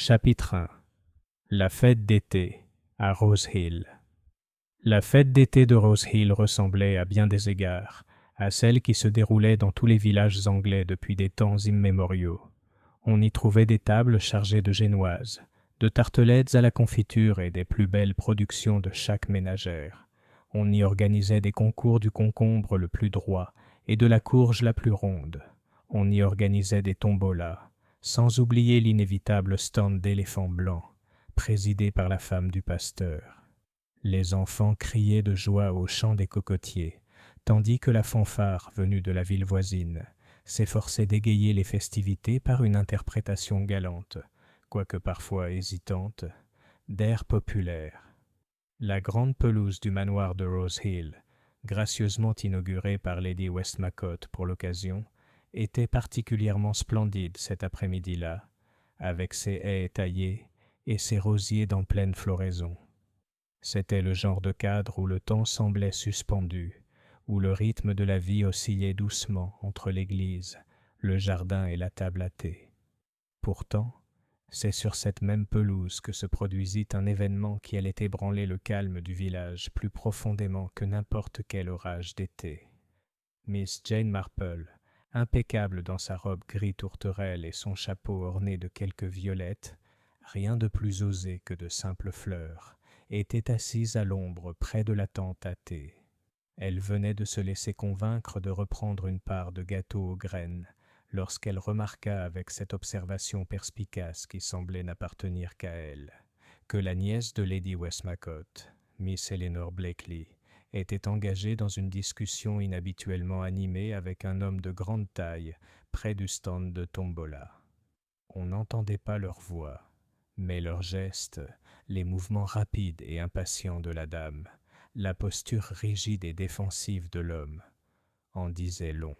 Chapitre 1. La fête d'été à Rose Hill. La fête d'été de Rose Hill ressemblait à bien des égards à celle qui se déroulait dans tous les villages anglais depuis des temps immémoriaux. On y trouvait des tables chargées de génoises, de tartelettes à la confiture et des plus belles productions de chaque ménagère. On y organisait des concours du concombre le plus droit et de la courge la plus ronde. On y organisait des tombolas, sans oublier l'inévitable stand d'éléphants blancs, présidé par la femme du pasteur. Les enfants criaient de joie au chant des cocotiers, tandis que la fanfare, venue de la ville voisine, s'efforçait d'égayer les festivités par une interprétation galante, quoique parfois hésitante, d'airs populaires. La grande pelouse du manoir de Rose Hill, gracieusement inaugurée par Lady Westmacott pour l'occasion, était particulièrement splendide cet après-midi-là, avec ses haies taillées et ses rosiers d'en pleine floraison. C'était le genre de cadre où le temps semblait suspendu, où le rythme de la vie oscillait doucement entre l'église, le jardin et la table à thé. Pourtant, c'est sur cette même pelouse que se produisit un événement qui allait ébranler le calme du village plus profondément que n'importe quel orage d'été. Miss Jane Marple, impeccable dans sa robe gris tourterelle et son chapeau orné de quelques violettes, rien de plus osé que de simples fleurs, était assise à l'ombre près de la tente à thé. Elle venait de se laisser convaincre de reprendre une part de gâteau aux graines, lorsqu'elle remarqua avec cette observation perspicace qui semblait n'appartenir qu'à elle, que la nièce de Lady Westmacott, Miss Eleanor Blakely, était engagée dans une discussion inhabituellement animée avec un homme de grande taille près du stand de tombola. On n'entendait pas leur voix, mais leurs gestes, les mouvements rapides et impatients de la dame, la posture rigide et défensive de l'homme, en disaient long.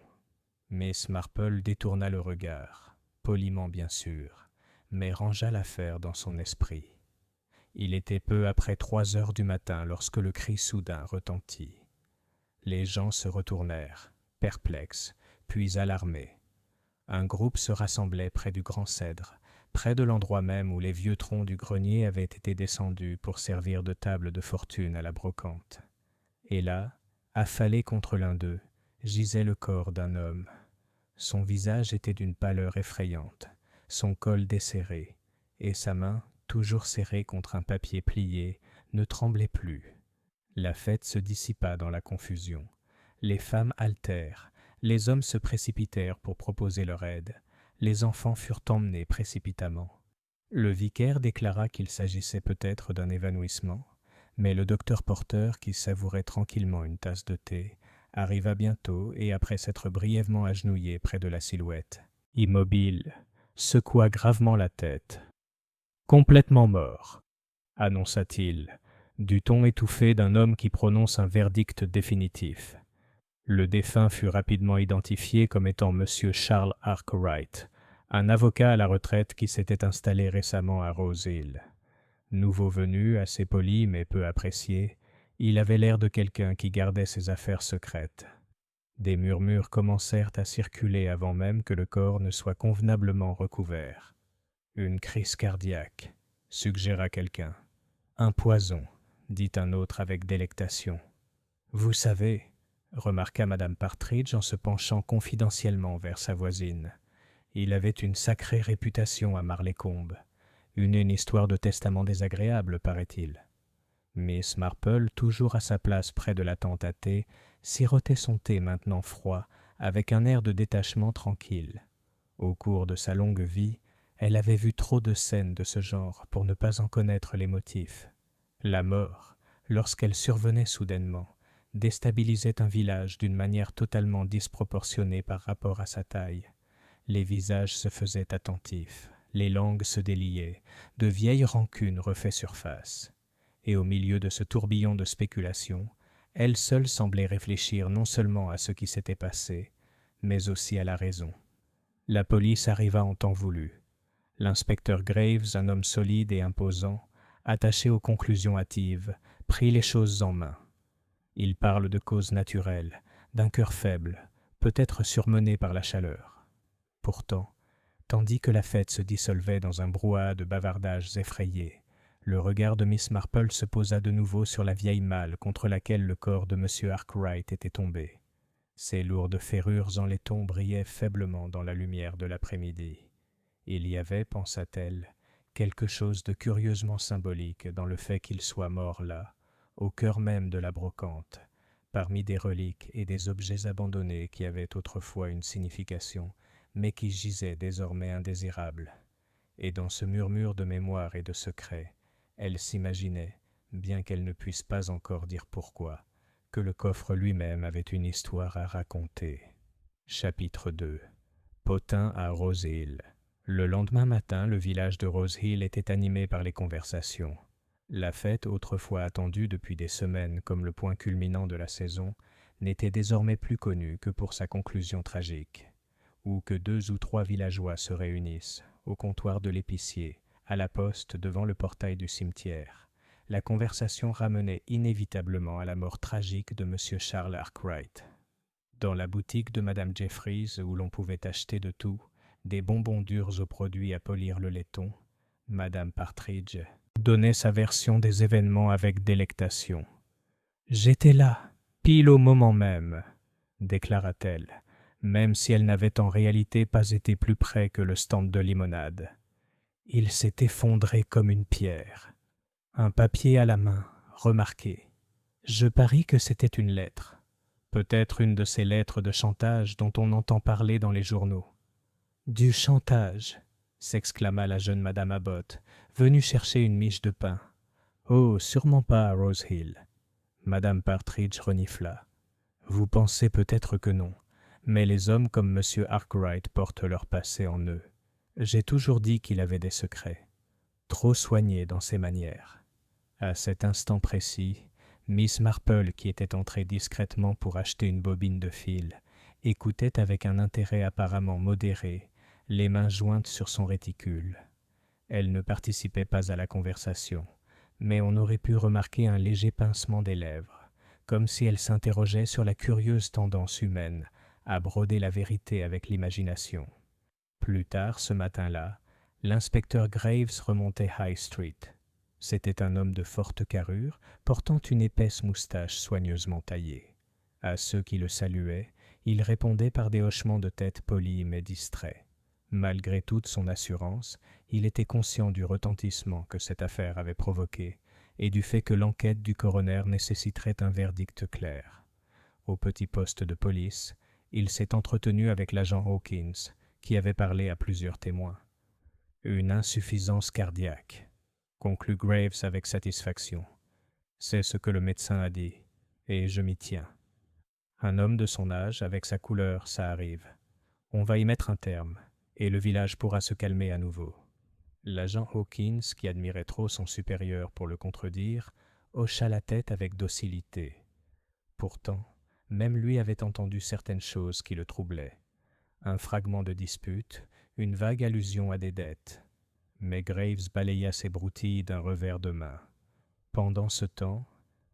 Miss Marple détourna le regard, poliment bien sûr, mais rangea l'affaire dans son esprit. Il était peu après 3 heures du matin lorsque le cri soudain retentit. Les gens se retournèrent, perplexes, puis alarmés. Un groupe se rassemblait près du grand cèdre, près de l'endroit même où les vieux troncs du grenier avaient été descendus pour servir de table de fortune à la brocante. Et là, affalé contre l'un d'eux, gisait le corps d'un homme. Son visage était d'une pâleur effrayante, son col desserré, et sa main, toujours serrée contre un papier plié, ne tremblait plus. La fête se dissipa dans la confusion. Les femmes haltèrent, les hommes se précipitèrent pour proposer leur aide, les enfants furent emmenés précipitamment. Le vicaire déclara qu'il s'agissait peut-être d'un évanouissement, mais le docteur Porter, qui savourait tranquillement une tasse de thé, arriva bientôt et après s'être brièvement agenouillé près de la silhouette, immobile, secoua gravement la tête. « Complètement mort », annonça-t-il, du ton étouffé d'un homme qui prononce un verdict définitif. Le défunt fut rapidement identifié comme étant M. Charles Arkwright, un avocat à la retraite qui s'était installé récemment à Rose Hill. Nouveau venu, assez poli mais peu apprécié, il avait l'air de quelqu'un qui gardait ses affaires secrètes. Des murmures commencèrent à circuler avant même que le corps ne soit convenablement recouvert. Une crise cardiaque, suggéra quelqu'un. Un poison, dit un autre avec délectation. Vous savez, remarqua Madame Partridge en se penchant confidentiellement vers sa voisine. Il avait une sacrée réputation à Marlécombe. Une histoire de testament désagréable, paraît-il. Miss Marple, toujours à sa place près de la tente à thé, sirotait son thé maintenant froid, avec un air de détachement tranquille. Au cours de sa longue vie, elle avait vu trop de scènes de ce genre pour ne pas en connaître les motifs. La mort, lorsqu'elle survenait soudainement, déstabilisait un village d'une manière totalement disproportionnée par rapport à sa taille. Les visages se faisaient attentifs, les langues se déliaient, de vieilles rancunes refaient surface. Et au milieu de ce tourbillon de spéculations, elle seule semblait réfléchir non seulement à ce qui s'était passé, mais aussi à la raison. La police arriva en temps voulu. L'inspecteur Graves, un homme solide et imposant, attaché aux conclusions hâtives, prit les choses en main. Il parle de causes naturelles, d'un cœur faible, peut-être surmené par la chaleur. Pourtant, Tandis que la fête se dissolvait dans un brouhaha de bavardages effrayés, le regard de Miss Marple se posa de nouveau sur la vieille malle contre laquelle le corps de M. Arkwright était tombé. Ses lourdes ferrures en laiton brillaient faiblement dans la lumière de l'après-midi. Il y avait, pensa-t-elle, quelque chose de curieusement symbolique dans le fait qu'il soit mort là, au cœur même de la brocante, parmi des reliques et des objets abandonnés qui avaient autrefois une signification, mais qui gisaient désormais indésirables. Et dans ce murmure de mémoire et de secret, elle s'imaginait, bien qu'elle ne puisse pas encore dire pourquoi, que le coffre lui-même avait une histoire à raconter. Chapitre 2. Potin à Rose Hill. Le lendemain matin, le village de Rose Hill était animé par les conversations. La fête, autrefois attendue depuis des semaines comme le point culminant de la saison, n'était désormais plus connue que pour sa conclusion tragique, où que 2 ou 3 villageois se réunissent, au comptoir de l'épicier, à la poste devant le portail du cimetière. La conversation ramenait inévitablement à la mort tragique de M. Charles Arkwright. Dans la boutique de Mme Jeffries, où l'on pouvait acheter de tout, des bonbons durs aux produits à polir le laiton, Mme Partridge donnait sa version des événements avec délectation. « J'étais là, pile au moment même, » déclara-t-elle, même si elle n'avait en réalité pas été plus près que le stand de limonade. Il s'est effondré comme une pierre. Un papier à la main, remarqué. Je parie que c'était une lettre. Peut-être une de ces lettres de chantage dont on entend parler dans les journaux. « Du chantage !» s'exclama la jeune Madame Abbott, venue chercher une miche de pain. « Oh, sûrement pas à Rose Hill. » Madame Partridge renifla. « Vous pensez peut-être que non, mais les hommes comme M. Arkwright portent leur passé en eux. J'ai toujours dit qu'il avait des secrets, trop soignés dans ses manières. » À cet instant précis, Miss Marple, qui était entrée discrètement pour acheter une bobine de fil, écoutait avec un intérêt apparemment modéré, les mains jointes sur son réticule. Elle ne participait pas à la conversation, mais on aurait pu remarquer un léger pincement des lèvres, comme si elle s'interrogeait sur la curieuse tendance humaine à broder la vérité avec l'imagination. Plus tard, ce matin-là, l'inspecteur Graves remontait High Street. C'était un homme de forte carrure, portant une épaisse moustache soigneusement taillée. À ceux qui le saluaient, il répondait par des hochements de tête polis mais distraits. Malgré toute son assurance, il était conscient du retentissement que cette affaire avait provoqué et du fait que l'enquête du coroner nécessiterait un verdict clair. Au petit poste de police, il s'est entretenu avec l'agent Hawkins, qui avait parlé à plusieurs témoins. « Une insuffisance cardiaque », conclut Graves avec satisfaction. « C'est ce que le médecin a dit, et je m'y tiens. Un homme de son âge, avec sa couleur, ça arrive. On va y mettre un terme, et le village pourra se calmer à nouveau. » L'agent Hawkins, qui admirait trop son supérieur pour le contredire, hocha la tête avec docilité. Pourtant, même lui avait entendu certaines choses qui le troublaient. Un fragment de dispute, une vague allusion à des dettes. Mais Graves balaya ses broutilles d'un revers de main. Pendant ce temps,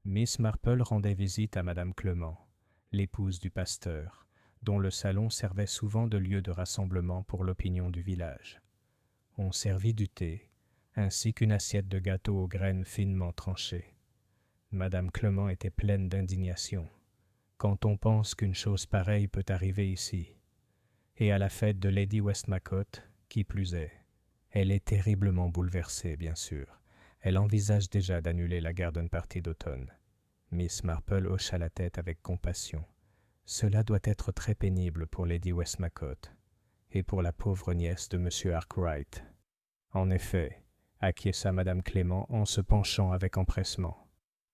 Miss Marple rendait visite à Madame Clement, l'épouse du pasteur, dont le salon servait souvent de lieu de rassemblement pour l'opinion du village. On servit du thé, ainsi qu'une assiette de gâteau aux graines finement tranchées. Madame Clement était pleine d'indignation, quand on pense qu'une chose pareille peut arriver ici. Et à la fête de Lady Westmacott, qui plus est. Elle est terriblement bouleversée, bien sûr. Elle envisage déjà d'annuler la garden party d'automne. Miss Marple hocha la tête avec compassion. Cela doit être très pénible pour Lady Westmacott et pour la pauvre nièce de M. Arkwright. En effet, acquiesça Madame Clément en se penchant avec empressement.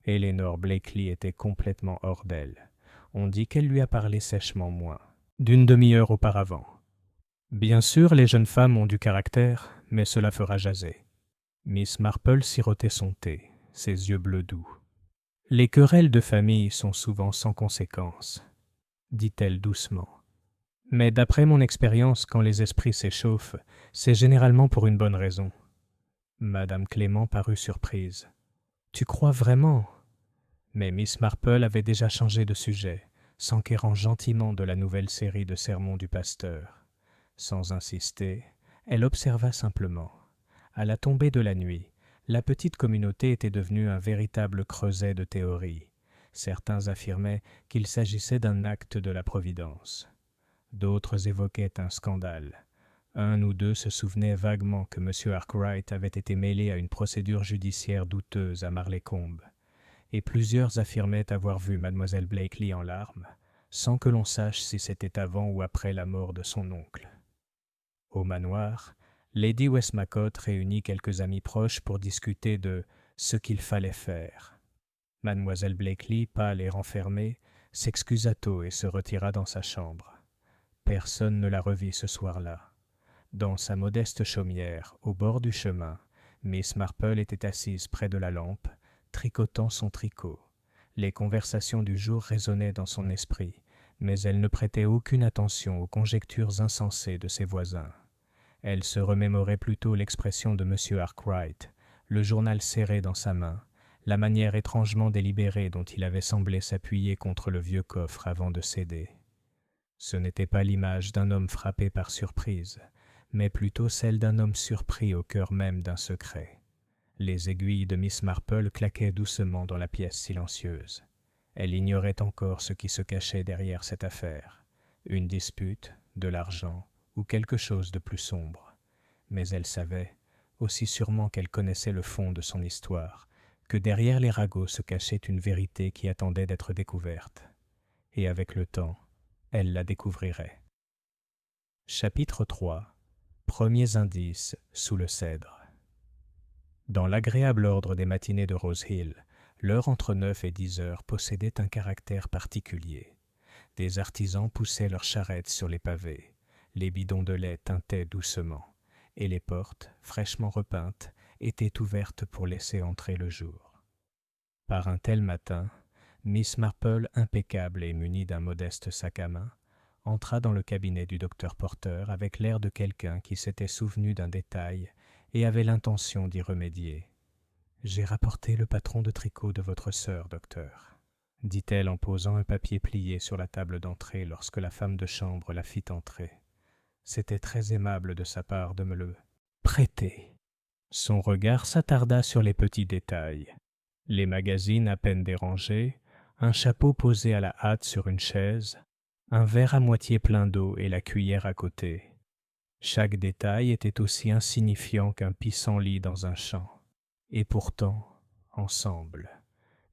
Eleanor Blakely était complètement hors d'elle. On dit qu'elle lui a parlé sèchement moins, d'une demi-heure auparavant. Bien sûr, les jeunes femmes ont du caractère, mais cela fera jaser. Miss Marple sirotait son thé, ses yeux bleus doux. « Les querelles de famille sont souvent sans conséquence, » dit-elle doucement. « Mais d'après mon expérience, quand les esprits s'échauffent, c'est généralement pour une bonne raison. » Madame Clément parut surprise. « Tu crois vraiment ?» Mais Miss Marple avait déjà changé de sujet, s'enquérant gentiment de la nouvelle série de sermons du pasteur. Sans insister, Elle observa simplement. À la tombée de la nuit, la petite communauté était devenue un véritable creuset de théories. Certains affirmaient qu'il s'agissait d'un acte de la Providence. D'autres évoquaient un scandale. Un ou deux se souvenaient vaguement que M. Arkwright avait été mêlé à une procédure judiciaire douteuse à Marleycombe, et plusieurs affirmaient avoir vu Mlle Blakely en larmes, sans que l'on sache si c'était avant ou après la mort de son oncle. Au manoir, Lady Westmacott réunit quelques amis proches pour discuter de ce qu'il fallait faire. Mlle Blakely, pâle et renfermée, s'excusa tôt et se retira dans sa chambre. Personne ne la revit ce soir-là. Dans sa modeste chaumière, au bord du chemin, Miss Marple était assise près de la lampe, tricotant son tricot. Les conversations du jour résonnaient dans son esprit, mais elle ne prêtait aucune attention aux conjectures insensées de ses voisins. Elle se remémorait plutôt l'expression de M. Arkwright, le journal serré dans sa main, la manière étrangement délibérée dont il avait semblé s'appuyer contre le vieux coffre avant de céder. Ce n'était pas l'image d'un homme frappé par surprise, mais plutôt celle d'un homme surpris au cœur même d'un secret. Les aiguilles de Miss Marple claquaient doucement dans la pièce silencieuse. Elle ignorait encore ce qui se cachait derrière cette affaire. Une dispute, de l'argent, ou quelque chose de plus sombre. Mais elle savait, aussi sûrement qu'elle connaissait le fond de son histoire, que derrière les ragots se cachait une vérité qui attendait d'être découverte. Et avec le temps, elle la découvrirait. Chapitre 3. Premiers indices sous le cèdre. Dans l'agréable ordre des matinées de Rose Hill, l'heure entre 9 et 10 heures possédait un caractère particulier. Des artisans poussaient leurs charrettes sur les pavés. Les bidons de lait tintaient doucement, et les portes, fraîchement repeintes, étaient ouvertes pour laisser entrer le jour. Par un tel matin, Miss Marple, impeccable et munie d'un modeste sac à main, entra dans le cabinet du docteur Porter avec l'air de quelqu'un qui s'était souvenu d'un détail et avait l'intention d'y remédier. « J'ai rapporté le patron de tricot de votre sœur, docteur, » dit-elle en posant un papier plié sur la table d'entrée lorsque la femme de chambre la fit entrer. C'était très aimable de sa part de me le prêter. Son regard s'attarda sur les petits détails. Les magazines à peine dérangés, un chapeau posé à la hâte sur une chaise, un verre à moitié plein d'eau et la cuillère à côté. Chaque détail était aussi insignifiant qu'un pissenlit dans un champ. Et pourtant, ensemble,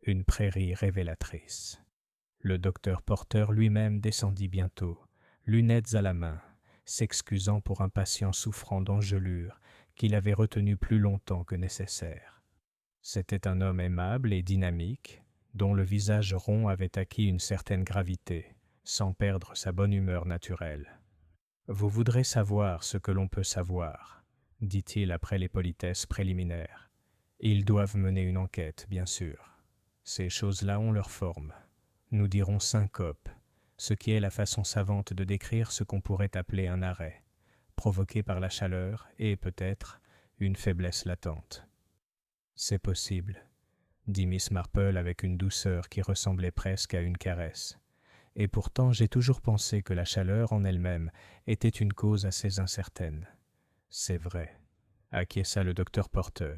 une prairie révélatrice. Le docteur Porter lui-même descendit bientôt, lunettes à la main, s'excusant pour un patient souffrant d'engelure qu'il avait retenu plus longtemps que nécessaire. C'était un homme aimable et dynamique, dont le visage rond avait acquis une certaine gravité, sans perdre sa bonne humeur naturelle. « Vous voudrez savoir ce que l'on peut savoir, » dit-il après les politesses préliminaires. « Ils doivent mener une enquête, bien sûr. Ces choses-là ont leur forme. Nous dirons syncope, ce qui est la façon savante de décrire ce qu'on pourrait appeler un arrêt, provoqué par la chaleur et, peut-être, une faiblesse latente. »« C'est possible, » dit Miss Marple avec une douceur qui ressemblait presque à une caresse. « Et pourtant j'ai toujours pensé que la chaleur en elle-même était une cause assez incertaine. »« C'est vrai, » acquiesça le docteur Porter.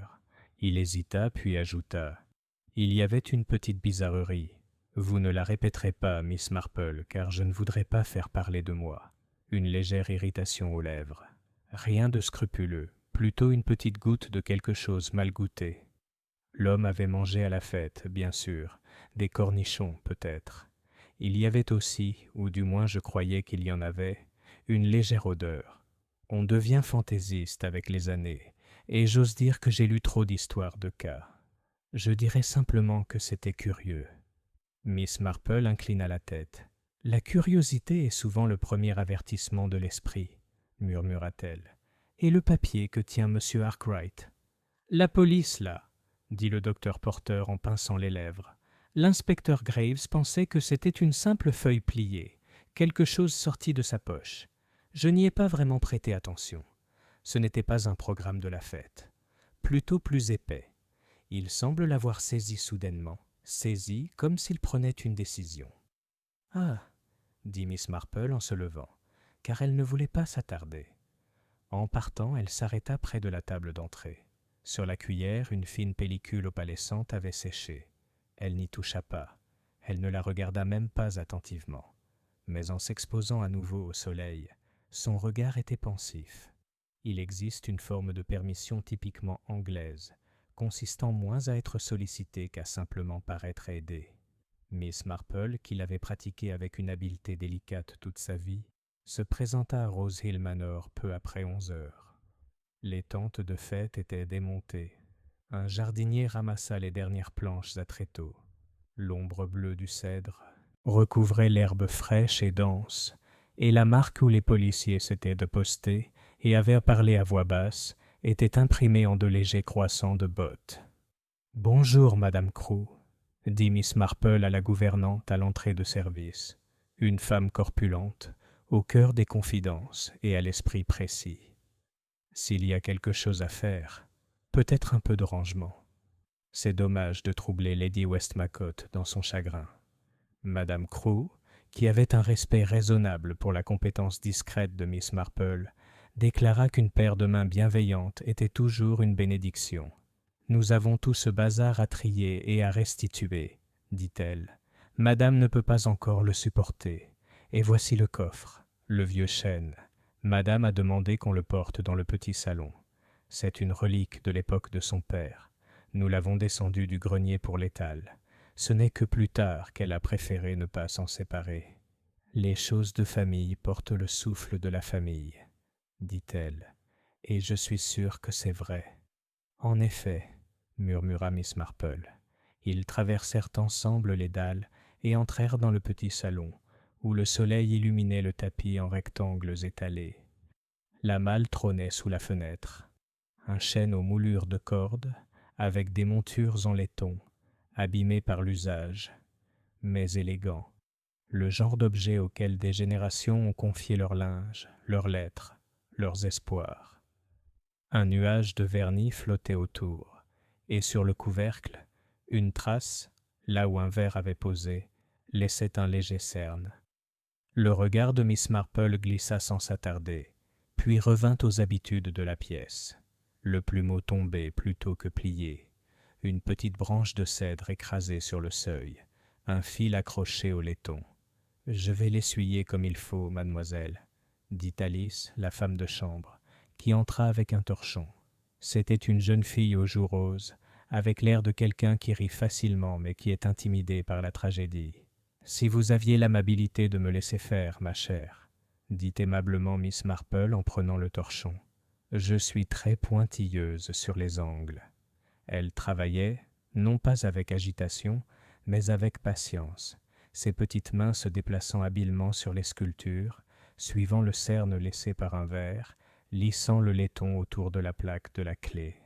Il hésita puis ajouta « Il y avait une petite bizarrerie. Vous ne la répéterez pas, Miss Marple, car je ne voudrais pas faire parler de moi. Une légère irritation aux lèvres. Rien de scrupuleux, plutôt une petite goutte de quelque chose mal goûté. L'homme avait mangé à la fête, bien sûr, des cornichons peut-être. Il y avait aussi, ou du moins je croyais qu'il y en avait, une légère odeur. On devient fantaisiste avec les années, et j'ose dire que j'ai lu trop d'histoires de cas. Je dirais simplement que c'était curieux. » Miss Marple inclina la tête. « La curiosité est souvent le premier avertissement de l'esprit, » murmura-t-elle. « Et le papier que tient M. Arkwright ?»« La police, là, » dit le docteur Porter en pinçant les lèvres. L'inspecteur Graves pensait que c'était une simple feuille pliée, quelque chose sorti de sa poche. Je n'y ai pas vraiment prêté attention. Ce n'était pas un programme de la fête. Plutôt plus épais. Il semble l'avoir saisi soudainement, saisi comme s'il prenait une décision. « Ah !» dit Miss Marple en se levant, car elle ne voulait pas s'attarder. En partant, elle s'arrêta près de la table d'entrée. Sur la cuillère, une fine pellicule opalescente avait séché. Elle n'y toucha pas. Elle ne la regarda même pas attentivement. Mais en s'exposant à nouveau au soleil, son regard était pensif. Il existe une forme de permission typiquement anglaise, consistant moins à être sollicitée qu'à simplement paraître aidée. Miss Marple, qui l'avait pratiquée avec une habileté délicate toute sa vie, se présenta à Rose Hill Manor peu après 11 heures. Les tentes de fête étaient démontées. Un jardinier ramassa les dernières planches à tréteaux. L'ombre bleue du cèdre recouvrait l'herbe fraîche et dense, et la marque où les policiers s'étaient postés et avaient parlé à voix basse était imprimée en de légers croissants de bottes. « Bonjour, Madame Crew », dit Miss Marple à la gouvernante à l'entrée de service, une femme corpulente, au cœur des confidences et à l'esprit précis. S'il y a quelque chose à faire, peut-être un peu de rangement. C'est dommage de troubler Lady Westmacott dans son chagrin. Madame Crew, qui avait un respect raisonnable pour la compétence discrète de Miss Marple, déclara qu'une paire de mains bienveillantes était toujours une bénédiction. « Nous avons tout ce bazar à trier et à restituer, dit-elle. Madame ne peut pas encore le supporter. Et voici le coffre, le vieux chêne. Madame a demandé qu'on le porte dans le petit salon. C'est une relique de l'époque de son père. Nous l'avons descendu du grenier pour l'étal. Ce n'est que plus tard qu'elle a préféré ne pas s'en séparer. Les choses de famille portent le souffle de la famille, dit-elle, et je suis sûre que c'est vrai. En effet, murmura Miss Marple. Ils traversèrent ensemble les dalles et entrèrent dans le petit salon, où le soleil illuminait le tapis en rectangles étalés. La malle trônait sous la fenêtre. Un chêne aux moulures de cordes, avec des montures en laiton, abîmé par l'usage, mais élégant. Le genre d'objet auquel des générations ont confié leur linge, leurs lettres, leurs espoirs. Un nuage de vernis flottait autour, et sur le couvercle, une trace, là où un verre avait posé, laissait un léger cerne. Le regard de Miss Marple glissa sans s'attarder, puis revint aux habitudes de la pièce. Le plumeau tombé plutôt que plié, une petite branche de cèdre écrasée sur le seuil, un fil accroché au laiton. « Je vais l'essuyer comme il faut, mademoiselle, » dit Alice, la femme de chambre, qui entra avec un torchon. C'était une jeune fille aux joues roses, avec l'air de quelqu'un qui rit facilement mais qui est intimidé par la tragédie. « Si vous aviez l'amabilité de me laisser faire, ma chère, » dit aimablement Miss Marple en prenant le torchon. « Je suis très pointilleuse sur les angles. » Elle travaillait, non pas avec agitation, mais avec patience, ses petites mains se déplaçant habilement sur les sculptures, suivant le cerne laissé par un verre, lissant le laiton autour de la plaque de la clé.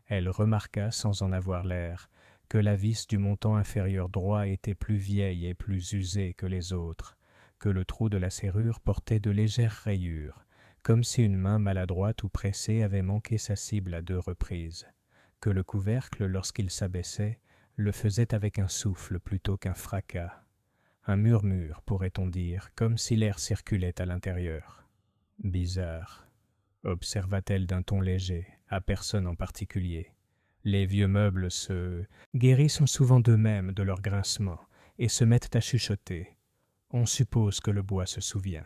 Elle remarqua, sans en avoir l'air, que la vis du montant inférieur droit était plus vieille et plus usée que les autres, que le trou de la serrure portait de légères rayures, comme si une main maladroite ou pressée avait manqué sa cible à 2 reprises, que le couvercle, lorsqu'il s'abaissait, le faisait avec un souffle plutôt qu'un fracas. Un murmure, pourrait-on dire, comme si l'air circulait à l'intérieur. « Bizarre, » observa-t-elle d'un ton léger, à personne en particulier. Les vieux meubles se guérissent souvent d'eux-mêmes de leur grincement et se mettent à chuchoter. On suppose que le bois se souvient.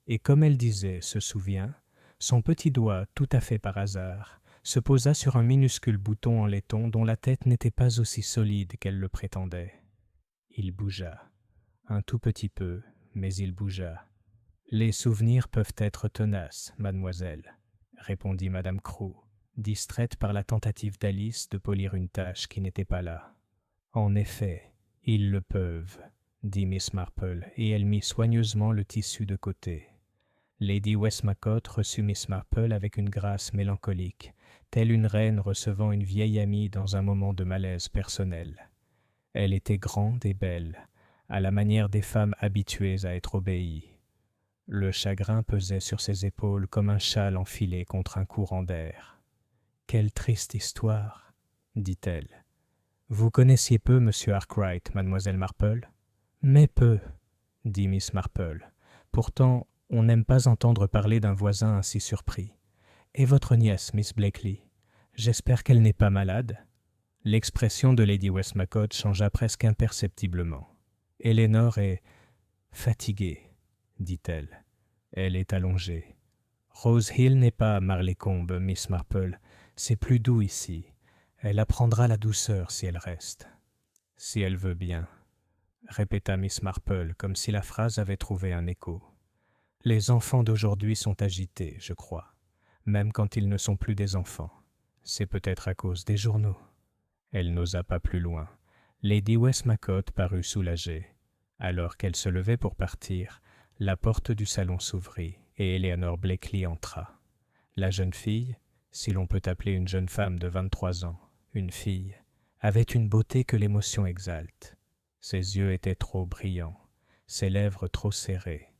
Et comme elle disait « se souvient », son petit doigt, tout à fait par hasard, se posa sur un minuscule bouton en laiton dont la tête n'était pas aussi solide qu'elle le prétendait. Il bougea. Un tout petit peu, mais il bougea. « Les souvenirs peuvent être tenaces, mademoiselle, » répondit Madame Crew, distraite par la tentative d'Alice de polir une tache qui n'était pas là. « En effet, ils le peuvent, » dit Miss Marple, et elle mit soigneusement le tissu de côté. Lady Westmacott reçut Miss Marple avec une grâce mélancolique, telle une reine recevant une vieille amie dans un moment de malaise personnel. Elle était grande et belle, à la manière des femmes habituées à être obéies. Le chagrin pesait sur ses épaules comme un châle enfilé contre un courant d'air. « Quelle triste histoire, » dit-elle. « Vous connaissiez peu M. Arkwright, mademoiselle Marple ?»« Mais peu, » dit Miss Marple. « Pourtant, on n'aime pas entendre parler d'un voisin ainsi surpris. Et votre nièce, Miss Blakely? J'espère qu'elle n'est pas malade. » L'expression de Lady Westmacott changea presque imperceptiblement. « Eleanor est fatiguée, dit-elle. Elle est allongée. Rose Hill n'est pas Marleycombe, Miss Marple. C'est plus doux ici. Elle apprendra la douceur si elle reste. »« Si elle veut bien, » répéta Miss Marple, comme si la phrase avait trouvé un écho. « Les enfants d'aujourd'hui sont agités, je crois, même quand ils ne sont plus des enfants. C'est peut-être à cause des journaux. » Elle n'osa pas plus loin. Lady Westmacott parut soulagée. Alors qu'elle se levait pour partir, la porte du salon s'ouvrit et Eleanor Blakely entra. La jeune fille, si l'on peut appeler une jeune femme de 23 ans, une fille, avait une beauté que l'émotion exalte. Ses yeux étaient trop brillants, ses lèvres trop serrées.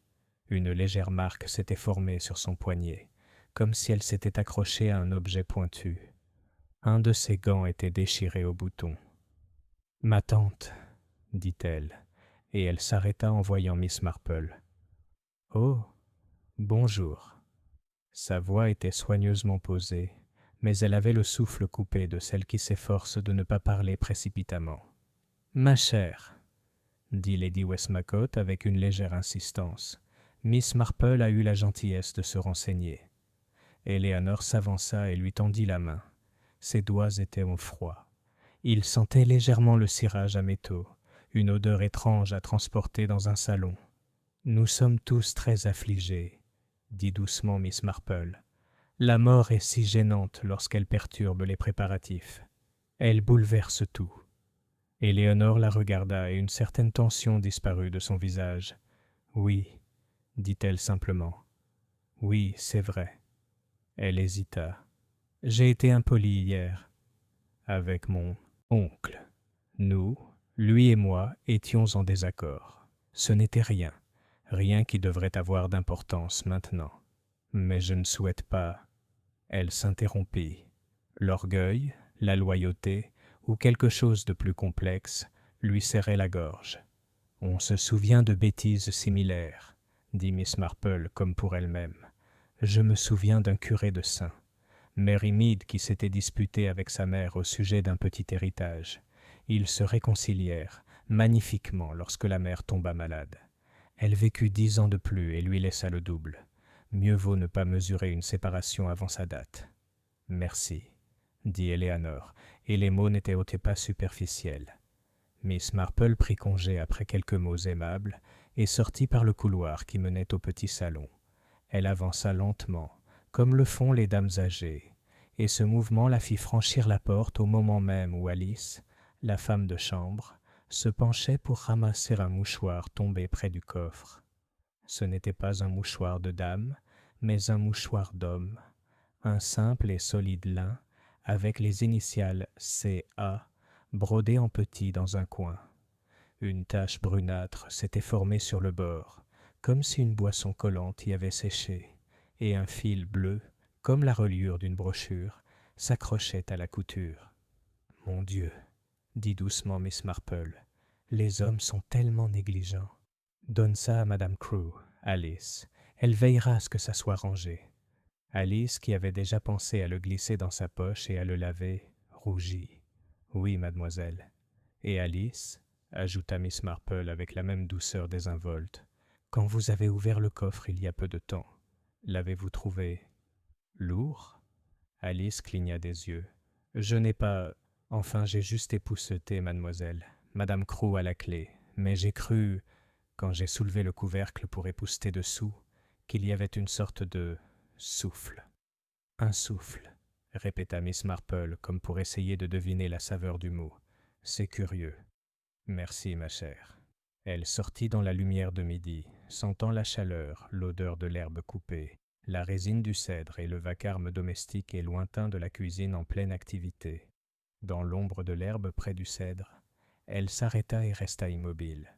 Une légère marque s'était formée sur son poignet, comme si elle s'était accrochée à un objet pointu. Un de ses gants était déchiré au bouton. « Ma tante, » dit-elle, et elle s'arrêta en voyant Miss Marple. « Oh, bonjour. » Sa voix était soigneusement posée, mais elle avait le souffle coupé de celle qui s'efforce de ne pas parler précipitamment. « Ma chère, » dit Lady Westmacott avec une légère insistance, « Miss Marple a eu la gentillesse de se renseigner. » Eleanor s'avança et lui tendit la main. Ses doigts étaient au froid. Il sentait légèrement le cirage à métaux, une odeur étrange à transporter dans un salon. « Nous sommes tous très affligés, » dit doucement Miss Marple. « La mort est si gênante lorsqu'elle perturbe les préparatifs. Elle bouleverse tout. » Éléonore la regarda et une certaine tension disparut de son visage. « Oui, » dit-elle simplement. « Oui, c'est vrai. » Elle hésita. « J'ai été impolie hier. » Avec mon oncle. Nous, lui et moi, étions en désaccord. Ce n'était rien, rien qui devrait avoir d'importance maintenant. Mais je ne souhaite pas... Elle s'interrompit. L'orgueil, la loyauté, ou quelque chose de plus complexe, lui serrait la gorge. « On se souvient de bêtises similaires, » dit Miss Marple comme pour elle-même. « Je me souviens d'un curé de Saint. Mary Mead qui s'était disputée avec sa mère au sujet d'un petit héritage. Ils se réconcilièrent magnifiquement lorsque la mère tomba malade. Elle vécut 10 ans de plus et lui laissa le double. Mieux vaut ne pas mesurer une séparation avant sa date. « Merci, » dit Eleanor, et les mots n'étaient pas superficiels. Miss Marple prit congé après quelques mots aimables et sortit par le couloir qui menait au petit salon. Elle avança lentement, comme le font les dames âgées, et ce mouvement la fit franchir la porte au moment même où Alice, la femme de chambre, se penchait pour ramasser un mouchoir tombé près du coffre. Ce n'était pas un mouchoir de dame, mais un mouchoir d'homme, un simple et solide lin, avec les initiales C.A. brodées en petit dans un coin. Une tache brunâtre s'était formée sur le bord, comme si une boisson collante y avait séché, et un fil bleu, comme la reliure d'une brochure, s'accrochait à la couture. « Mon Dieu, » dit doucement Miss Marple, « les hommes sont tellement négligents. Donne ça à Madame Crewe, Alice. Elle veillera à ce que ça soit rangé. » Alice, qui avait déjà pensé à le glisser dans sa poche et à le laver, rougit. « Oui, mademoiselle. » Et Alice, ajouta Miss Marple avec la même douceur désinvolte, « quand vous avez ouvert le coffre il y a peu de temps, l'avez-vous trouvé lourd ?» Alice cligna des yeux. « Je n'ai pas... Enfin, j'ai juste épousseté, mademoiselle. Madame Crewe a la clé, mais j'ai cru, quand j'ai soulevé le couvercle pour épousseter dessous, qu'il y avait une sorte de souffle. »« Un souffle, » répéta Miss Marple comme pour essayer de deviner la saveur du mot. « C'est curieux. »« Merci, ma chère. » Elle sortit dans la lumière de midi, sentant la chaleur, l'odeur de l'herbe coupée, la résine du cèdre et le vacarme domestique et lointain de la cuisine en pleine activité. Dans l'ombre de l'herbe près du cèdre, elle s'arrêta et resta immobile.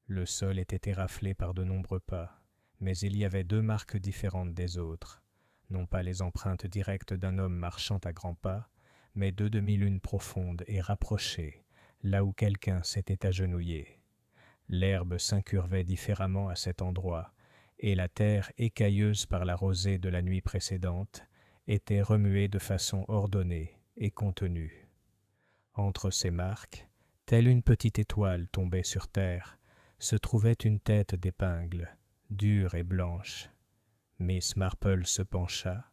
Le sol était éraflé par de nombreux pas, mais il y avait 2 marques différentes des autres, non pas les empreintes directes d'un homme marchant à grands pas, mais 2 demi-lunes profondes et rapprochées, là où quelqu'un s'était agenouillé. L'herbe s'incurvait différemment à cet endroit, et la terre, écailleuse par la rosée de la nuit précédente, était remué de façon ordonnée et contenue. Entre ces marques, telle une petite étoile tombée sur terre, se trouvait une tête d'épingle, dure et blanche. Miss Marple se pencha.